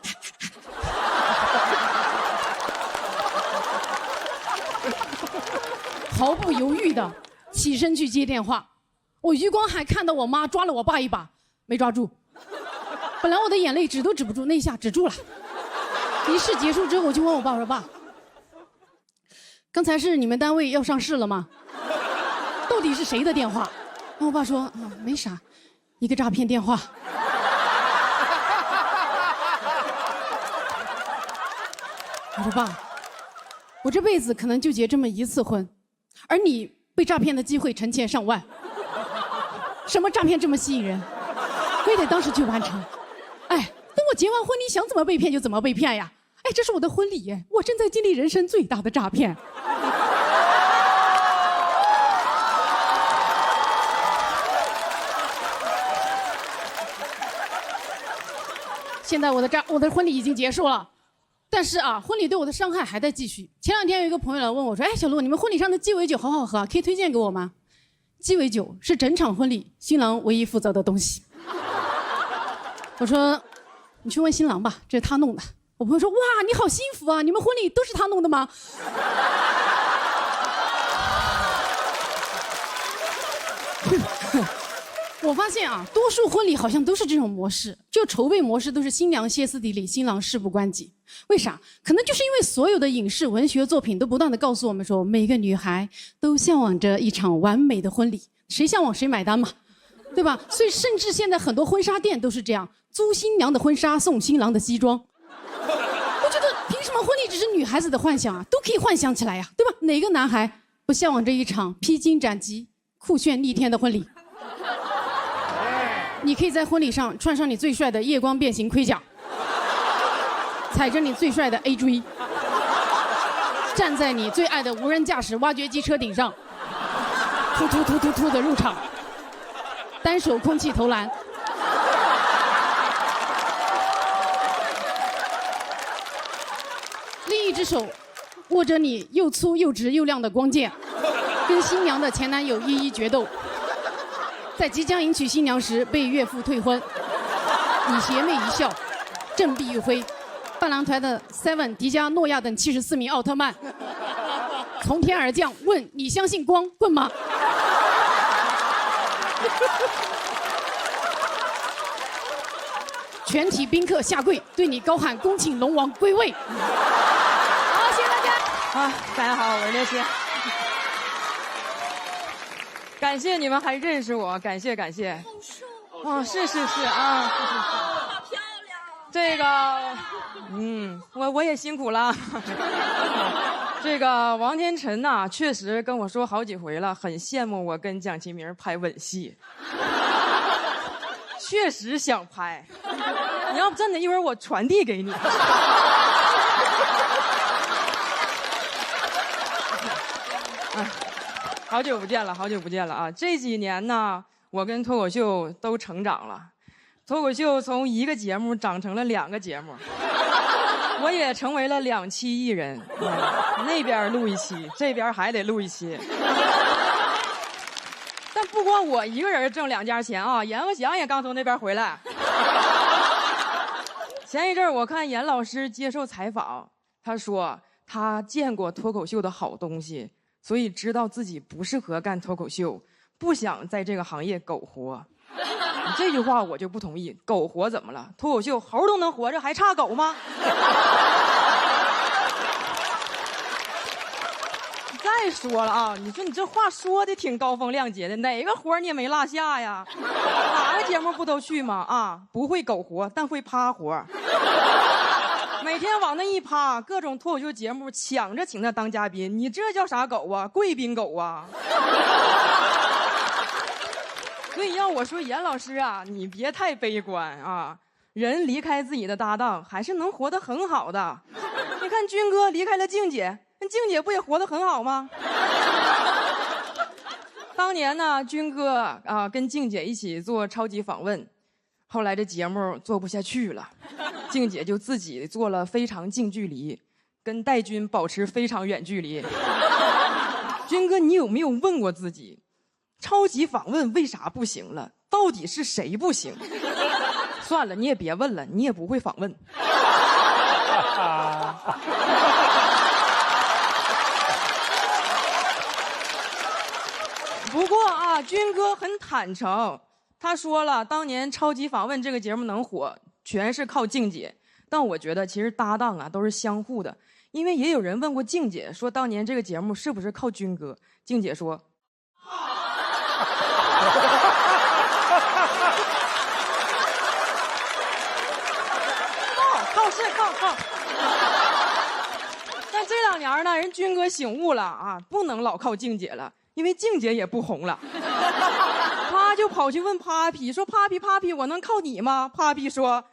毫不犹豫的起身去接电话，我余光还看到我妈抓了我爸一把，没抓住。本来我的眼泪止都止不住，那一下止住了。仪式结束之后，我就问我爸，我说：“爸，刚才是你们单位要上市了吗？到底是谁的电话？”然后我爸说：“没啥，一个诈骗电话。”我说：“爸，我这辈子可能就结这么1次婚。而你被诈骗的机会成千上万。什么诈骗这么吸引人？非得当时去完成？哎，等我结完婚，你想怎么被骗就怎么被骗呀！哎，这是我的婚礼耶，我正在经历人生最大的诈骗。现在我的婚礼已经结束了，但是啊，婚礼对我的伤害还在继续。前2天有一个朋友来问我说：“哎，小璐，你们婚礼上的鸡尾酒好好喝，可以推荐给我吗？”鸡尾酒是整场婚礼新郎唯一负责的东西。我说：“你去问新郎吧，这是他弄的。”我朋友说：“哇，你好幸福啊！你们婚礼都是他弄的吗？”我发现啊，多数婚礼好像都是这种模式，就筹备模式都是新娘歇斯底里，新郎事不关己。为啥？可能就是因为所有的影视文学作品都不断的告诉我们说，每个女孩都向往着一场完美的婚礼，谁向往谁买单嘛，对吧？所以甚至现在很多婚纱店都是这样，租新娘的婚纱送新郎的西装。我觉得凭什么婚礼只是女孩子的幻想啊？都可以幻想起来呀，对吧？哪个男孩不向往着一场披荆斩棘、酷炫逆天的婚礼？你可以在婚礼上穿上你最帅的夜光变形盔甲，踩着你最帅的 AJ， 站在你最爱的无人驾驶挖掘机车顶上，突突突突突的入场，单手空气投篮。另一只手握着你又粗又直又亮的光剑，跟新娘的前男友一一决斗。在即将迎娶新娘时被岳父退婚，你邪魅一笑，振臂一挥，伴郎团的 Seven、迪迦、诺亚等74名奥特曼从天而降，问你相信光棍吗？全体宾客下跪，对你高喊恭请龙王归位。好，谢谢大家。啊，大家好，我是刘谦。感谢你们还认识我，感谢感谢。哦，是啊，好漂亮。这个，我也辛苦了。这个王天辰呐，确实跟我说好几回了，很羡慕我跟蒋奇明拍吻戏。确实想拍，你要不真的，一会儿我传递给你。好久不见了啊！这几年呢，我跟脱口秀都成长了，脱口秀从1个节目长成了2个节目，我也成为了2期艺人，那边录1期，这边还得录1期。但不光我一个人挣2家钱啊，阎鹤祥也刚从那边回来。前一阵我看阎老师接受采访，他说他见过脱口秀的好东西。所以知道自己不适合干脱口秀，不想在这个行业苟活。这句话我就不同意，苟活怎么了？脱口秀猴都能活着，还差狗吗？再说了啊，你说你这话说的挺高风亮节的，哪个活你也没落下呀？哪个节目不都去吗？啊，不会苟活，但会趴活。每天往那一趴，各种脱口秀节目抢着请他当嘉宾，你这叫啥狗啊？贵宾狗啊！所以要我说，严老师啊，你别太悲观啊。人离开自己的搭档，还是能活得很好的。你看军哥离开了静姐，那静姐不也活得很好吗？当年呢，军哥啊跟静姐一起做超级访问，后来这节目做不下去了。静姐就自己做了非常近距离，跟戴军保持非常远距离。军哥，你有没有问过自己，超级访问为啥不行了？到底是谁不行？算了，你也别问了，你也不会访问。不过啊，军哥很坦诚，他说了，当年超级访问这个节目能火，全是靠静姐。但我觉得其实搭档啊都是相互的，因为也有人问过静姐，说当年这个节目是不是靠军哥？静姐说，靠。但这2年呢，人军哥醒悟了啊，不能老靠静姐了，因为静姐也不红了。他就跑去问 Papi 说 ：“Papi，我能靠你吗？”Papi 说：“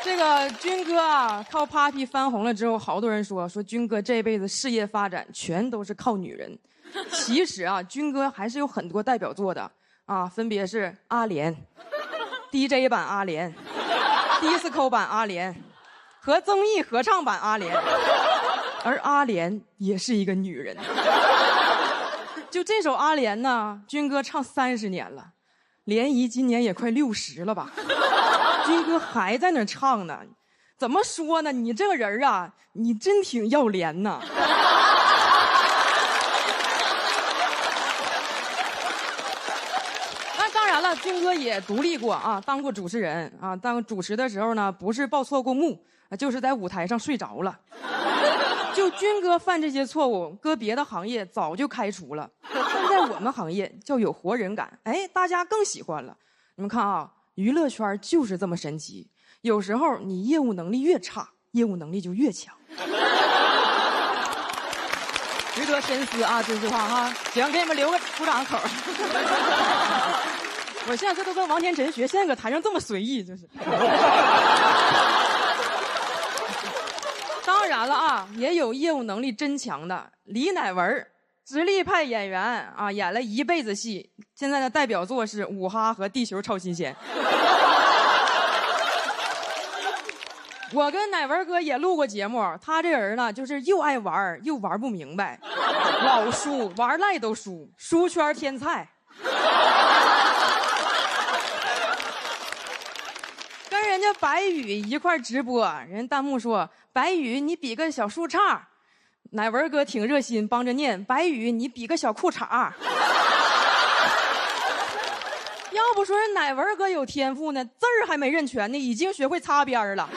这个军哥啊，靠 Papi 翻红了之后，好多人说军哥这辈子事业发展全都是靠女人。其实啊，军哥还是有很多代表作的啊，分别是阿莲、DJ 版阿莲、Disco 版阿莲和综艺合唱版阿莲。而阿莲也是一个女人。就这首阿莲呢，军哥唱30年了，莲姨今年也快60了吧，军哥还在那唱呢。怎么说呢？你这个人啊，你真挺要脸呐。那当然了，军哥也独立过啊，当过主持人啊。当主持的时候呢，不是报错过幕，就是在舞台上睡着了。就军哥犯这些错误，搁别的行业早就开除了，但在我们行业叫有活人感，哎，大家更喜欢了。你们看啊，娱乐圈就是这么神奇，有时候你业务能力越差，业务能力就越强。值得深思啊，这句话哈。行，给你们留个鼓掌口。我现在这都跟王天辰学，现在搁台上这么随意，就是。当然了啊，也有业务能力真强的李乃文，实力派演员啊，演了一辈子戏，现在的代表作是《五哈》和《地球超新鲜》。我跟乃文哥也录过节目，他这人呢，就是又爱玩又玩不明白，老输，玩赖都输，输圈天菜。跟人家白宇一块直播，人弹幕说：“白宇，你比个小树杈。”乃文哥挺热心，帮着念：“白宇，你比个小裤衩。”要不说人乃文哥有天赋呢，字儿还没认全呢，已经学会擦边了。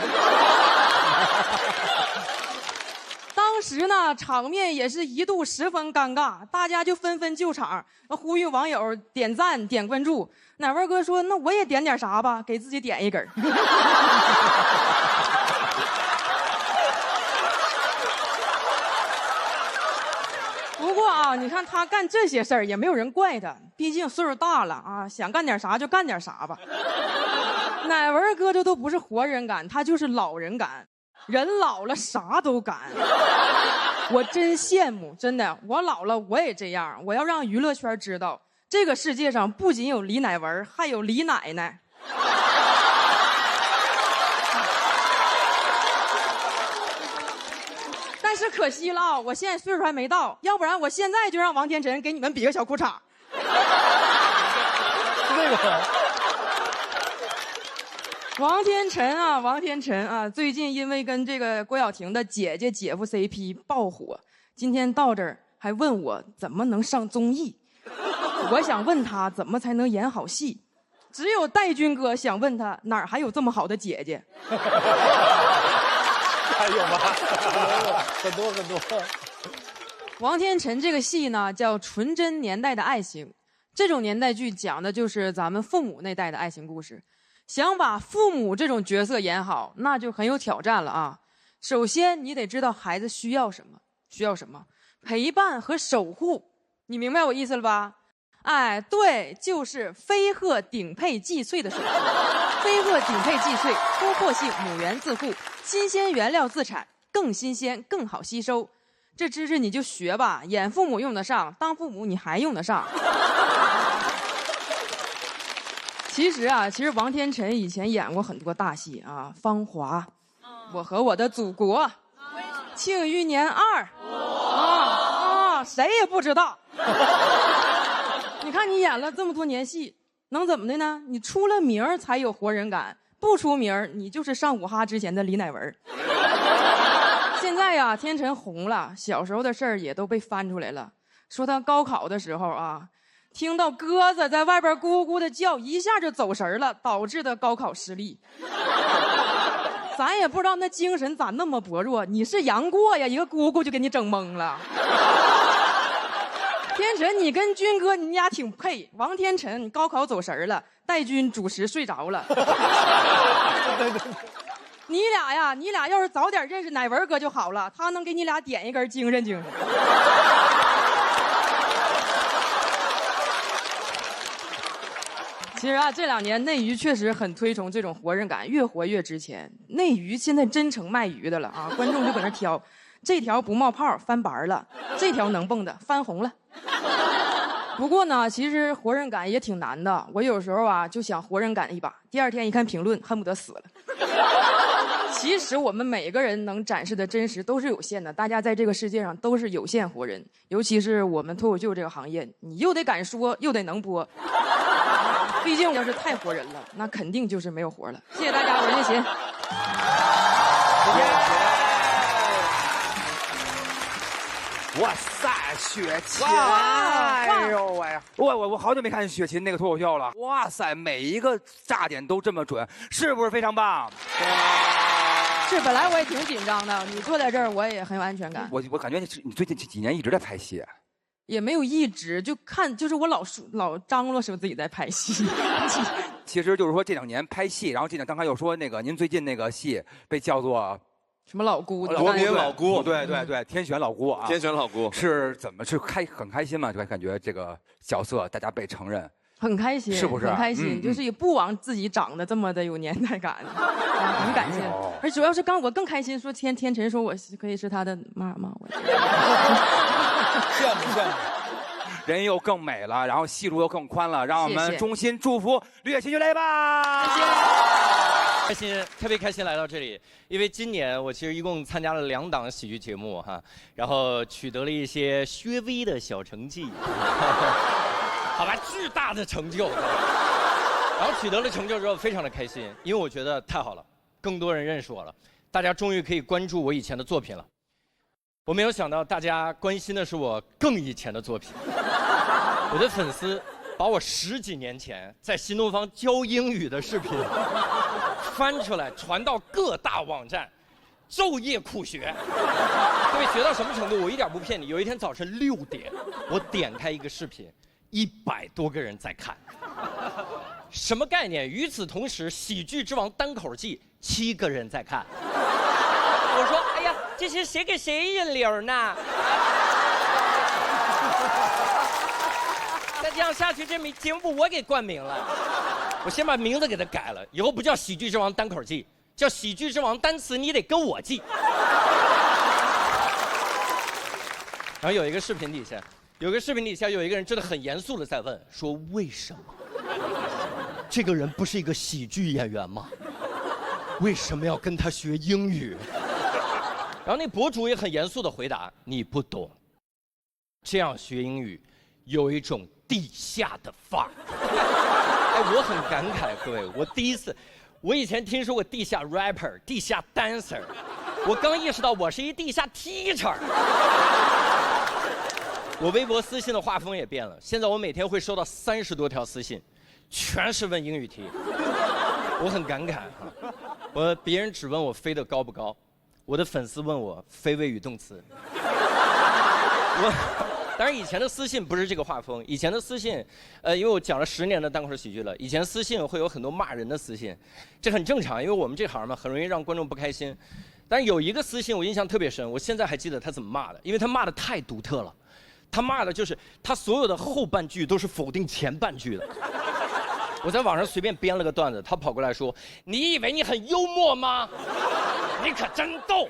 当时呢，场面也是一度十分尴尬，大家就纷纷救场，呼吁网友点赞、点关注。乃文哥说：“那我也点点啥吧，给自己点一根。”不过啊，你看他干这些事儿也没有人怪他，毕竟岁数大了啊，想干点啥就干点啥吧。乃文哥这都不是活人感，他就是老人感，人老了啥都敢。我真羡慕，真的，我老了我也这样，我要让娱乐圈知道，这个世界上不仅有李乃文，还有李奶奶。但是可惜了啊，我现在岁数还没到，要不然我现在就让王天辰给你们比个小裤衩。这个王天辰啊，最近因为跟这个郭晓婷的姐姐姐夫 CP 爆火，今天到这儿还问我怎么能上综艺。我想问他怎么才能演好戏，只有戴军哥想问他哪儿还有这么好的姐姐。还有吗？很多。王天辰这个戏呢叫《纯真年代的爱情》，这种年代剧讲的就是咱们父母那代的爱情故事。想把父母这种角色演好，那就很有挑战了啊！首先，你得知道孩子需要什么，陪伴和守护。你明白我意思了吧？哎，对，就是飞鹤顶配荠萃的守护。飞鹤顶配荠萃，突破性母源自护，新鲜原料自产，更新鲜，更好吸收。这知识你就学吧，演父母用得上，当父母你还用得上。其实王天辰以前演过很多大戏啊，《芳华》我和我的祖国》庆余年2谁也不知道。你看你演了这么多年戏，能怎么的呢？你出了名才有活人感，不出名你就是上五哈之前的李乃文。现在呀，天辰红了，小时候的事儿也都被翻出来了，说他高考的时候啊，听到鸽子在外边咕咕的叫，一下就走神了，导致的高考失利。咱也不知道那精神咋那么薄弱，你是杨过呀，一个咕咕就给你整懵了。天辰，你跟军哥你俩挺配。王天辰高考走神了，戴军主持睡着了。你俩要是早点认识乃文哥就好了，他能给你俩点一根精神精神。其实啊，这2年内娱确实很推崇这种活人感，越活越值钱。内娱现在真成卖鱼的了啊！观众就搁那挑，这条不冒泡翻白了，这条能蹦的翻红了。不过呢，其实活人感也挺难的。我有时候啊就想活人感一把，第2天一看评论，恨不得死了。其实我们每个人能展示的真实都是有限的，大家在这个世界上都是有限活人，尤其是我们脱口秀这个行业，你又得敢说，又得能播。毕竟要是太活人了，那肯定就是没有活了。谢谢大家，我是叶琴。哇塞，雪琴！哎呦喂，我好久没看雪琴那个脱口秀了。哇塞，每一个炸点都这么准，是不是非常棒？是，本来我也挺紧张的，你坐在这儿，我也很有安全感。我感觉你最近几年一直在拍戏。也没有一直就看，就是我老张罗说自己在拍戏。其实就是说这2年拍戏，然后刚才又说那个您最近那个戏被叫做什么老姑，国民老姑，对，天选老姑啊，天选老姑是怎么是很开心嘛？就感觉这个角色大家被承认，很开心，是不是？很开心，就是也不枉自己长得这么的有年代感，很感谢。而主要是我更开心，说天辰说我可以是他的妈妈，我羡慕，人又更美了，然后戏路又更宽了，让我们衷心祝福吕雪琴就来吧！谢谢。开心，特别开心来到这里，因为今年我其实一共参加了2档喜剧节目哈，然后取得了一些略微的小成绩，好吧，巨大的成就。然后取得了成就之后，非常的开心，因为我觉得太好了，更多人认识我了，大家终于可以关注我以前的作品了。我没有想到大家关心的是我更以前的作品，我的粉丝把我10几年前在新东方教英语的视频翻出来传到各大网站，昼夜苦学。各位学到什么程度？我一点不骗你。有一天早晨6点，我点开一个视频，100多个人在看，什么概念？与此同时，《喜剧之王》单口季7个人在看。我说，哎呀，这是谁给谁引流呢？再这样下去，这节目我给冠名了。我先把名字给他改了，以后不叫《喜剧之王》单口季，叫《喜剧之王》单词你得跟我记。然后有一个视频底下有一个人真的很严肃的在问，说为什么？这个人不是一个喜剧演员吗？为什么要跟他学英语？然后那博主也很严肃的回答，你不懂，这样学英语有一种地下的范儿。哎，我很感慨，各位，我以前听说过地下 rapper、地下 dancer， 我刚意识到我是一地下 teacher。我微博私信的画风也变了，现在我每天会收到30多条私信，全是问英语题。我很感慨哈，别人只问我飞得高不高，我的粉丝问我非谓语动词。当然以前的私信不是这个画风，以前的私信，因为我讲了10年的单口喜剧了，以前私信会有很多骂人的私信，这很正常，因为我们这行嘛，很容易让观众不开心。但是有一个私信我印象特别深，我现在还记得他怎么骂的，因为他骂的太独特了。他骂的就是他所有的后半句都是否定前半句的。我在网上随便编了个段子，他跑过来说：“你以为你很幽默吗？你可真逗！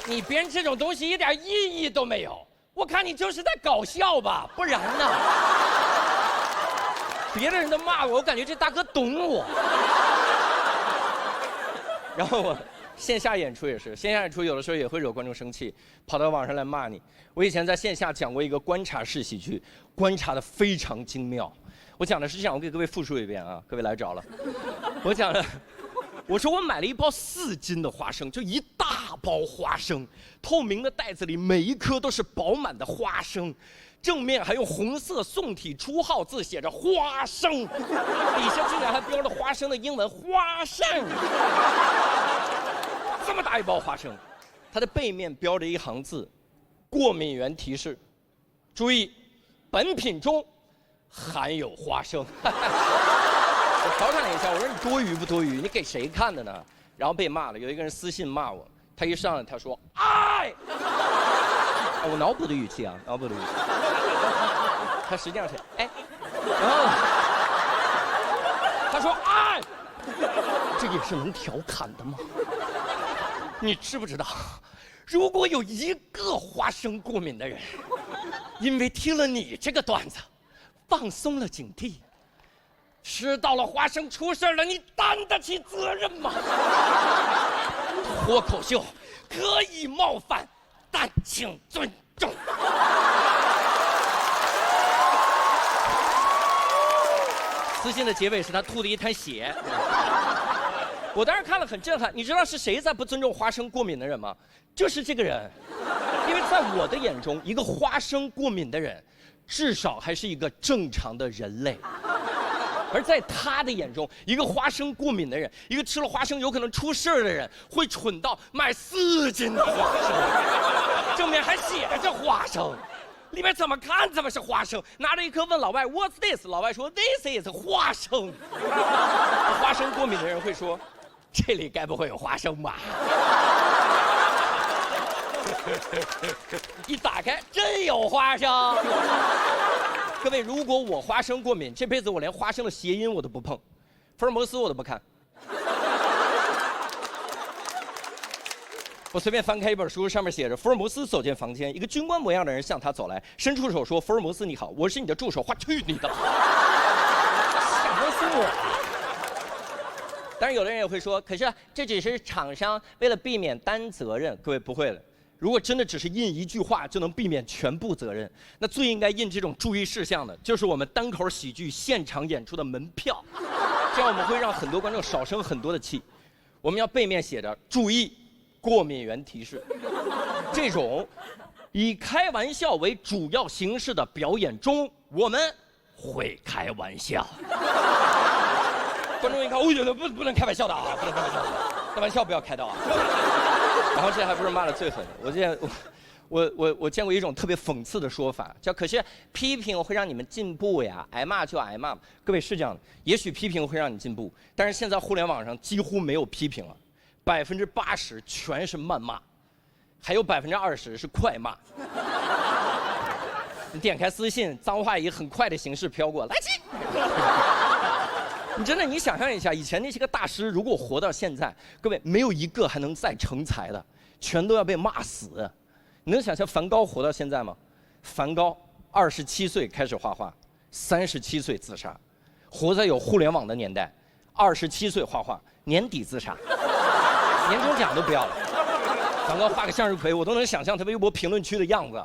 你编这种东西一点意义都没有，我看你就是在搞笑吧，不然呢？”别的人都骂我，我感觉这大哥懂我。然后我线下演出也是，线下演出有的时候也会惹观众生气，跑到网上来骂你。我以前在线下讲过一个观察式喜剧，观察的非常精妙。我讲的是这样，我给各位复述一遍啊，各位来着了。我讲了，我说我买了一包4斤的花生，就一大包花生，透明的袋子里每一颗都是饱满的花生，正面还用红色宋体初号字写着花生，底下竟然还标了花生的英文花生。这么大一包花生，它的背面标着一行字：过敏原提示，注意，本品中含有花生。我调侃了一下，我说你多余不多余？你给谁看的呢？然后被骂了，有一个人私信骂我，他一上来他说爱，我脑补的语气啊，脑补的语气，他实际上是哎，然后他说爱，这也是能调侃的吗？你知不知道，如果有一个花生过敏的人，因为听了你这个段子，放松了警惕，吃到了花生出事了，你担得起责任吗？脱口秀可以冒犯，但请尊重。私信的结尾是他吐的一滩血。我当时看了很震撼，你知道是谁在不尊重花生过敏的人吗？就是这个人，因为在我的眼中，一个花生过敏的人，至少还是一个正常的人类。而在他的眼中，一个花生过敏的人，一个吃了花生有可能出事儿的人，会蠢到买4斤的花生，正面还写着花生，里面怎么看怎么是花生。拿着一颗问老外 What's this？ 老外说 This is 花生。花生过敏的人会说，这里该不会有花生吧？一打开，真有花生。各位，如果我花生过敏，这辈子我连花生的谐音我都不碰，福尔摩斯我都不看。我随便翻开一本书，上面写着：福尔摩斯走进房间，一个军官模样的人向他走来，伸出手说：“福尔摩斯你好，我是你的助手。”去你的！想死我！当然，有的人也会说，可是这只是厂商为了避免担责任。各位不会了，如果真的只是印一句话就能避免全部责任，那最应该印这种注意事项的，就是我们单口喜剧现场演出的门票，这样我们会让很多观众少生很多的气。我们要背面写着注意过敏原提示。这种以开玩笑为主要形式的表演中，我们会开玩笑。观众一看，我觉得不能开玩笑的啊，不能开玩笑的，开玩笑不要开到啊。然后这还不是骂的最狠的，我见过一种特别讽刺的说法，叫可是批评会让你们进步呀，挨骂就挨骂。各位是这样的，也许批评会让你进步，但是现在互联网上几乎没有批评了，80%全是谩骂，还有20%是快骂。你点开私信，脏话以很快的形式飘过来，你真的，你想象一下，以前那些个大师如果活到现在，各位没有一个还能再成才的，全都要被骂死。你能想象梵高活到现在吗？梵高27岁开始画画，37岁自杀，活在有互联网的年代，27岁画画，年底自杀，年终奖都不要了。梵高画个向日葵，我都能想象他微博评论区的样子。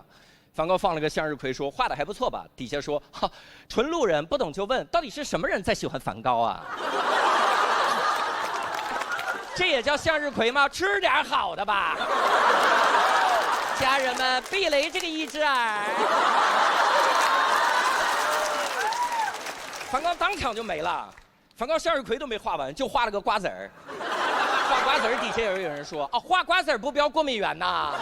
梵高放了个向日葵，说画的还不错吧？底下说哈，纯路人不懂就问，到底是什么人在喜欢梵高啊？这也叫向日葵吗？吃点好的吧。家人们，避雷这个一只耳。梵高当场就没了，梵高向日葵都没画完，就画了个瓜子儿。画瓜子儿底下有人说啊，画瓜子儿不标过敏源呐。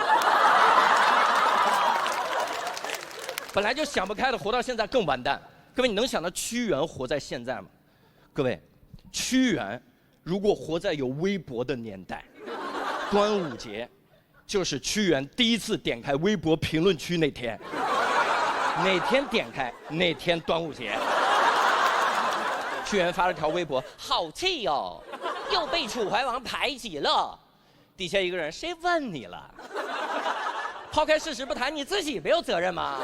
本来就想不开的，活到现在更完蛋。各位，你能想到屈原活在现在吗？各位，屈原如果活在有微博的年代，端午节就是屈原第一次点开微博评论区那天。哪天点开，哪天端午节。屈原发了条微博，好气哟，又被楚怀王排挤了。底下一个人，谁问你了？抛开事实不谈，你自己没有责任吗？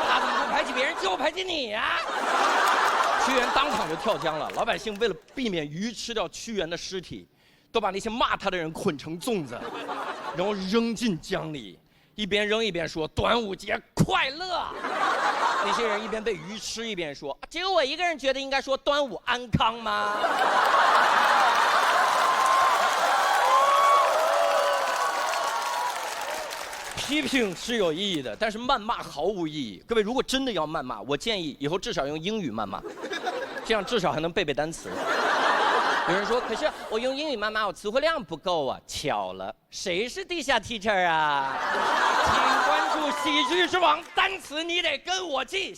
他怎么不排挤别人，就排挤你呀？屈原当场就跳江了。老百姓为了避免鱼吃掉屈原的尸体，都把那些骂他的人捆成粽子，然后扔进江里，一边扔一边说端午节快乐。那些人一边被鱼吃一边说，只有我一个人觉得应该说端午安康吗？批评是有意义的，但是谩骂毫无意义。各位，如果真的要谩骂，我建议以后至少用英语谩骂，这样至少还能背单词。有人说，可是我用英语谩骂，我词汇量不够啊。巧了，谁是地下 teacher 啊？请关注喜剧之王，单词你得跟我记。